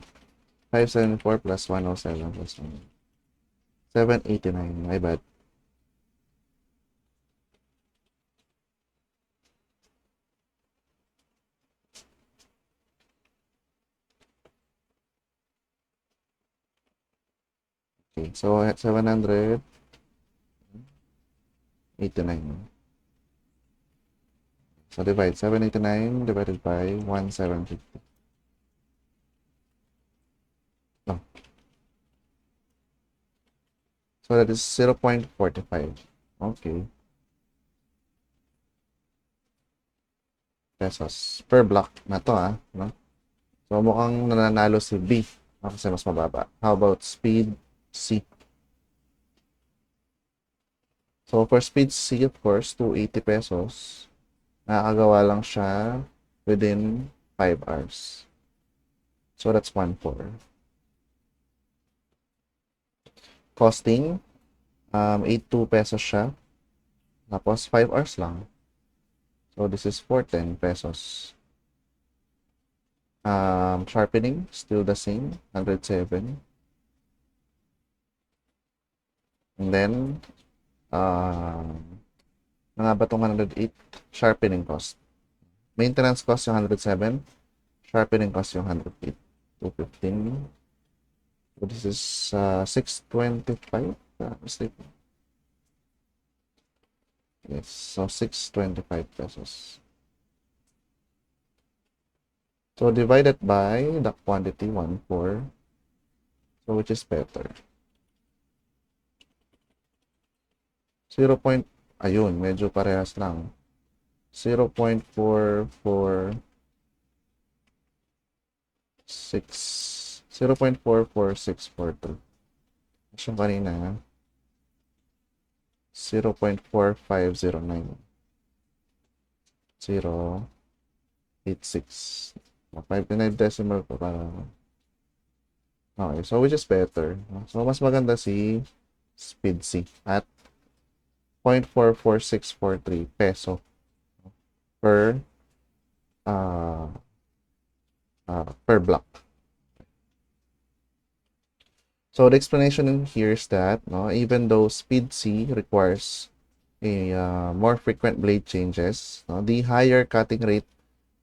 574 plus 107 plus 1. 789. My bad. Okay, so at 789. So divide 789 divided by 1,750. Oh. So that is 0.45. Okay. Pesos per block na to no? So mukhang nananalo si B kasi mas mababa. How about speed C? So for speed C, of course, 280 pesos. Nakakagawa lang siya within 5 hours. So that's 1.4. Costing, 82 pesos siya. Tapos 5 hours lang. So this is 410 pesos. Sharpening, still the same, 107. And then, nga ba itong 108? Sharpening cost. Maintenance cost yung 107. Sharpening cost yung 108. 215. So this is 625. Mistaken. Yes, so 625 pesos. So divided by the quantity 1.4. So which is better? 0. Ayun, medyo parehas lang. 0.44642. Mas yung kanina, 0.4509. 0.86. 59 decimal pa para. Okay, so which is better? So mas maganda si speed C at 0.44643 peso per block. So the explanation in here is that even though speed C requires a more frequent blade changes, the higher cutting rate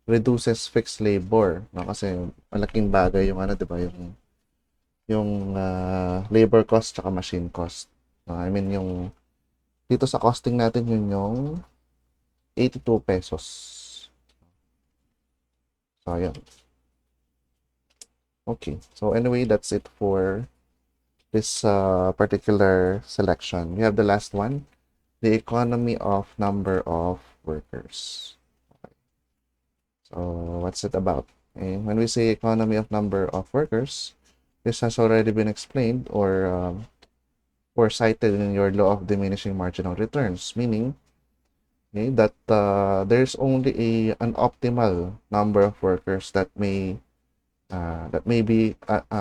reduces fixed labor, kasi malaking bagay yung 'di ba, yung labor cost at machine cost. I mean yung dito sa costing natin yun yung 82 pesos. So ayan. Okay, so anyway, that's it for this particular selection. We have the last one, the economy of number of workers. So what's it about? When we say economy of number of workers, this has already been explained or cited in your law of diminishing marginal returns, meaning that there's only an optimal number of workers that may be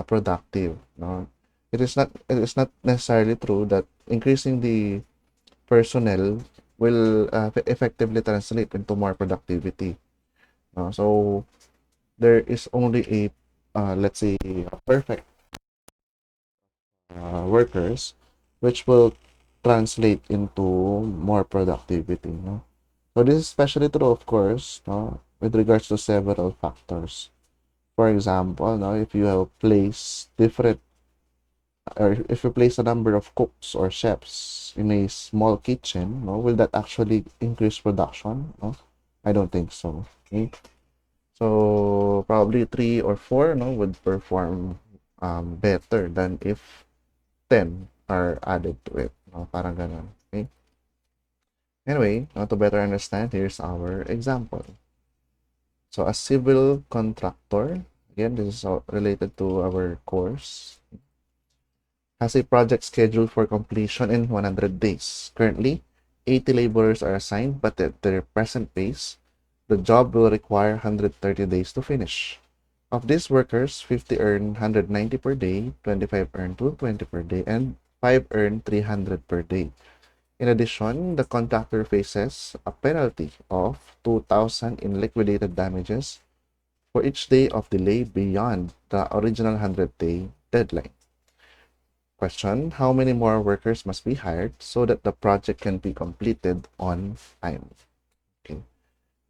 productive. No, it is not necessarily true that increasing the personnel will effectively translate into more productivity. So there is only a let's say a perfect workers which will translate into more productivity. No? So this is especially true, of course, no, with regards to several factors. For example, no, if you have placed different or if you place a number of cooks or chefs in a small kitchen, no, will that actually increase production? No, I don't think so. Okay? So probably three or four, no, would perform better than if 10 are added to it. No, parang ganun. Okay? Anyway, now to better understand, here's our example. So a civil contractor, again, this is all related to our course, has a project scheduled for completion in 100 days. Currently, 80 laborers are assigned, but at their present pace, the job will require 130 days to finish. Of these workers, 50 earn 190 per day, 25 earn 220 per day, and 5 earn 300 per day. In addition, the contractor faces a penalty of 2,000 in liquidated damages for each day of delay beyond the original 100-day deadline. Question: how many more workers must be hired so that the project can be completed on time? Okay.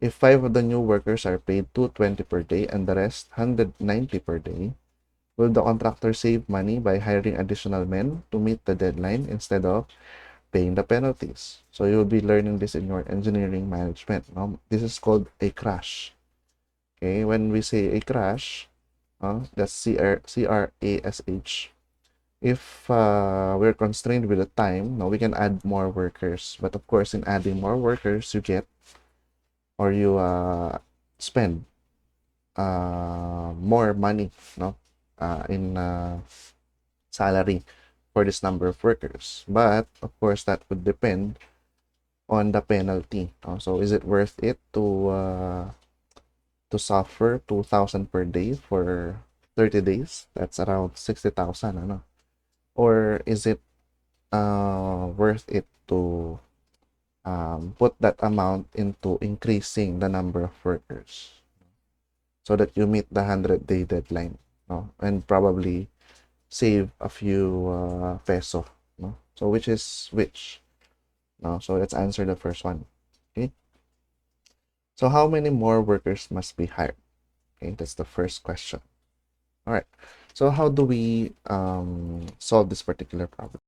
If 5 of the new workers are paid 220 per day and the rest 190 per day, will the contractor save money by hiring additional men to meet the deadline instead of paying the penalties? So you'll be learning this in your engineering management. This is called a crash. Okay, when we say a crash, that's CRASH. If we're constrained with the time, now we can add more workers. But of course, in adding more workers, you get or you spend more money, no, in salary for this number of workers. But of course, that would depend on the penalty. No? So, is it worth it to suffer 2,000 per day for 30 days? That's around 60,000, ano? Or is it worth it to put that amount into increasing the number of workers so that you meet the 100-day deadline, no? And probably save a few peso, no? So which is which? No? So let's answer the first one. Okay. So how many more workers must be hired? Okay, that's the first question. All right. So how do we solve this particular problem?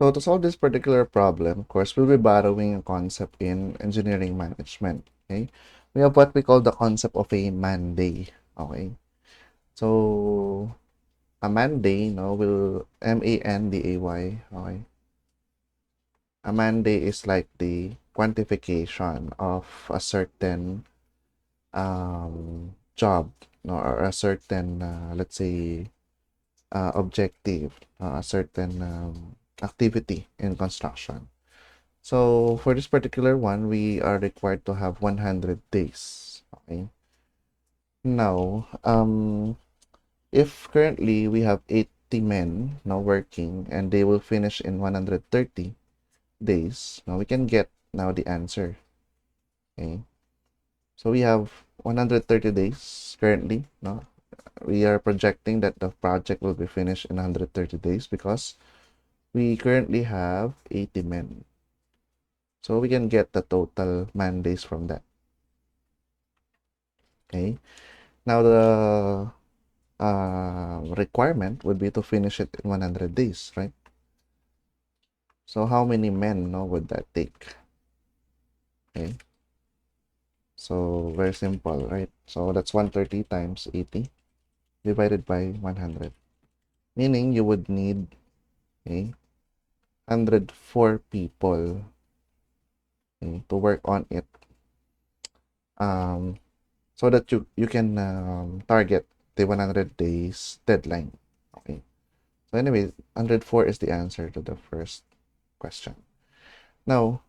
So to solve this particular problem, of course, we'll be borrowing a concept in engineering management. Okay, we have what we call the concept of a man day. Okay, so a man day, no, will MANDAY. Okay, a man day is like the quantification of a certain job, no, or a certain let's say objective, a certain activity in construction. So for this particular one, we are required to have 100 days. Okay. Now, if currently we have 80 men now working and they will finish in 130 days, now we can get now the answer. Okay. So we have 130 days currently. No, we are projecting that the project will be finished in 130 days because we currently have 80 men. So we can get the total man days from that. Okay. Now the requirement would be to finish it in 100 days, right? So how many men, no, would that take? Okay. So very simple, right? So that's 130 times 80. divided by 100. Meaning you would need, okay, 104 people, okay, to work on it, so that you can target the 100 days deadline. Okay. So anyway, 104 is the answer to the first question. Now,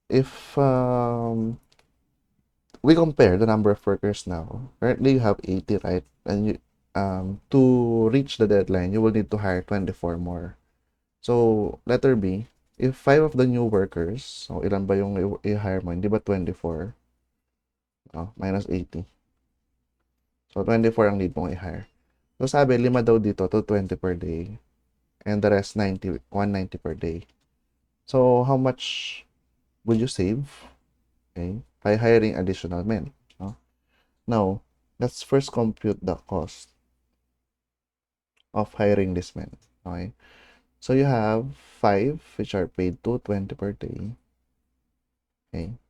if we compare the number of workers now, currently you have 80, right? And you to reach the deadline, you will need to hire 24 more. So, letter B, if 5 of the new workers, so ilan ba yung i-hire mo? Hindi ba 24? No, minus 80. So, 24 ang need mong i-hire. So, sabi, 5 daw dito to 20 per day. And the rest, 90, 190 per day. So, how much would you save, okay, by hiring additional men? No? Now, let's first compute the cost of hiring these men. Okay? So, you have 5, which are paid to 20 per day. Okay?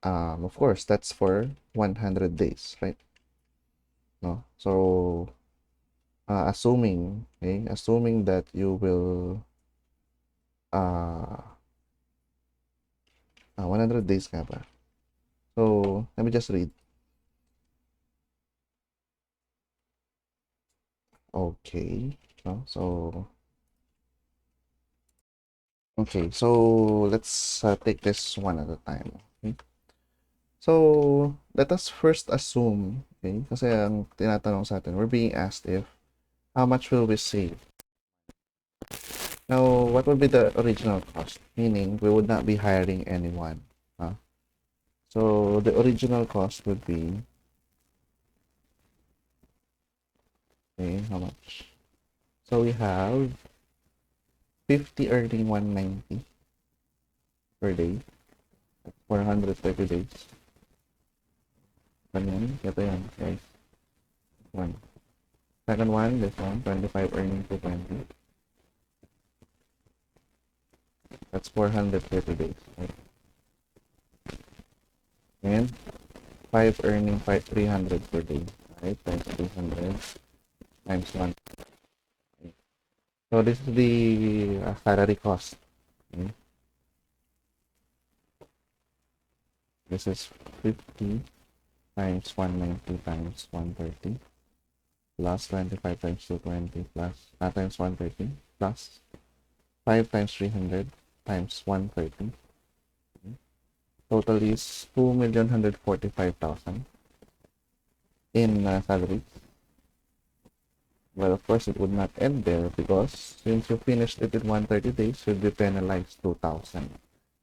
Of course, that's for 100 days, right? No? So, assuming that you will 100 days nga ba? So, let me just read. Okay. No? So, okay. So, let's take this one at a time. Okay? So, let us first assume, okay? Kasi ang tinatanong sa atin, we're being asked if how much will we save? Now, what would be the original cost? Meaning, we would not be hiring anyone. Huh? So, the original cost would be, okay, how much? So, we have 50 earning 190 per day, 430 days. Ganyan, ito yan, guys. One. Second one, this one, 25 earning 220. That's 430 days, right? And 5 earning 300 per day, right? Times 300 times 1. Okay. So this is the salary cost. Okay? This is 50 times 190 times 130 plus 25 times 220 plus times 130 plus 5 times 300 times 130. Okay? Total is 2,145,000 in salary. Well, of course, it would not end there because since you finished it in 130 days, you'll be penalized 2,000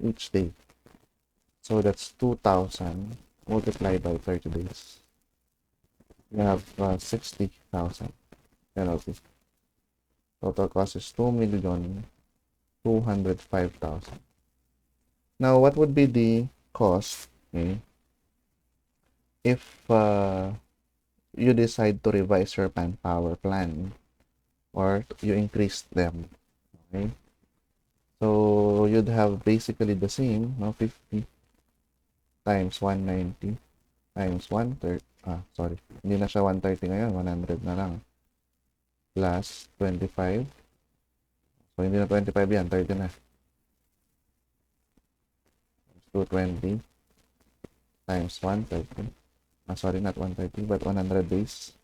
each day. So that's 2,000 multiplied by 30 days. You have 60,000 penalty. Total cost is 2,205,000. Now, what would be the cost, okay, if you decide to revise your manpower plan or you increase them? Okay, so you'd have basically the same, no, 50 times 190 times 130, sorry, hindi na siya 130 ngayon, 100 na lang, plus 25, so hindi na 25 yan, 30 na, 220 times 130, sorry, not 130, but 100 days,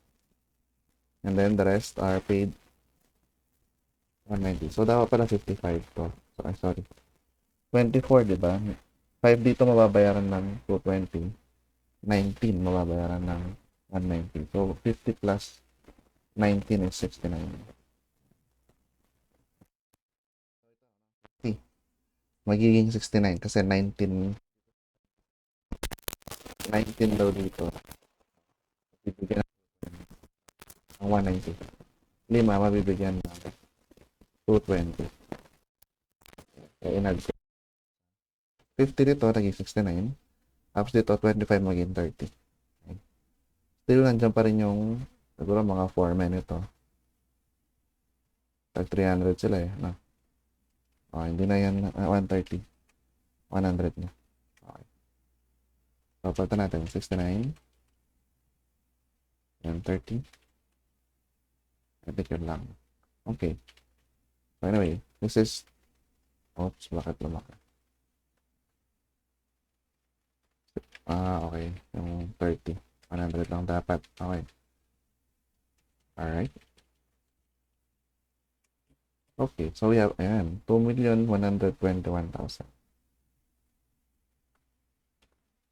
and then the rest are paid 190, so dapat pala 55 to, so, sorry, 24, diba? 5 dito mababayaran ng 220, 19 mababayaran ng 190. So, 50 plus 19 is 69. Magiging 69 kasi 19 daw dito. Bibigyan ng 190. 5 mabibigyan ng 220. So, inag 50 dito, naging 69. Tapos dito, 25 maging 30. Okay. Still, nandiyan pa rin yung siguro mga foremen ito. Tag 300 sila eh. No? Okay, hindi na yan 130. 100 na. Okay. So, palitan natin. 69 and 30. I think yun lang. Okay. So, anyway, this is... Oops, bakit lumaki? Okay. Yung 30. 100 lang dapat. Okay. Alright. Okay, so we have, ayan, 2,121,000.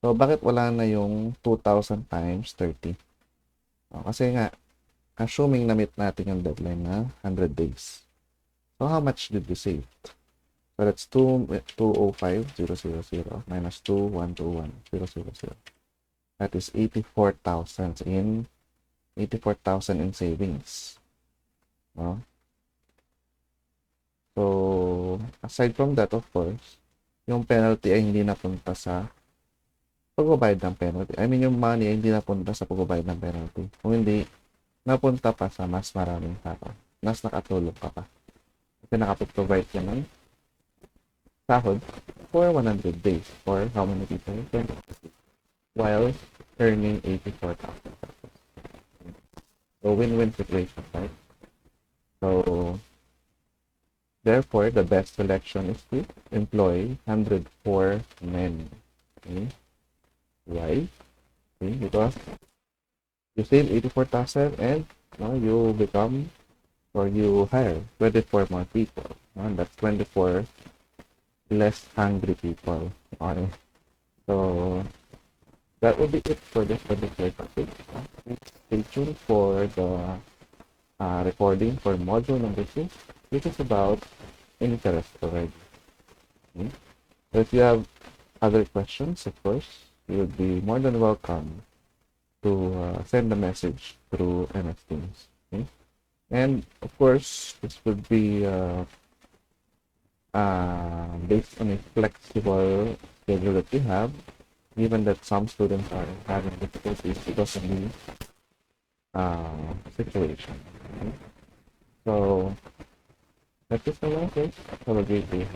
So, bakit wala na yung 2,000 times 30? Kasi nga, assuming na-meet natin yung deadline na 100 days. So, how much did we save? So, that's 205,000 minus 2,121,000. That is 84,000 in savings. No? So, aside from that, of course, yung penalty ay hindi napunta sa pagbabayad ng penalty. I mean, yung money ay hindi napunta sa pagbabayad ng penalty. Kung hindi, napunta pa sa mas maraming tao. Mas nakatulong ka pa. Kasi nakapag-provide ka ng sahod for 100 days. For how many people? 20 while earning 84,000. So, win-win situation, right? So, therefore, the best selection is to employ 104 men. Okay? Why? Okay, because you save 84,000 and you become or you hire 24 more people. That's 24 less hungry people. Okay. So, that will be it for this particular topic. Stay tuned for the recording for module number 6, which is about interest already. Okay? So if you have other questions, of course, you would be more than welcome to send a message through MS Teams. Okay? And of course, this would be based on a flexible schedule that you have, given that some students are having difficulties because of the situation. Okay? So, that's it for now, guys. Have a great day.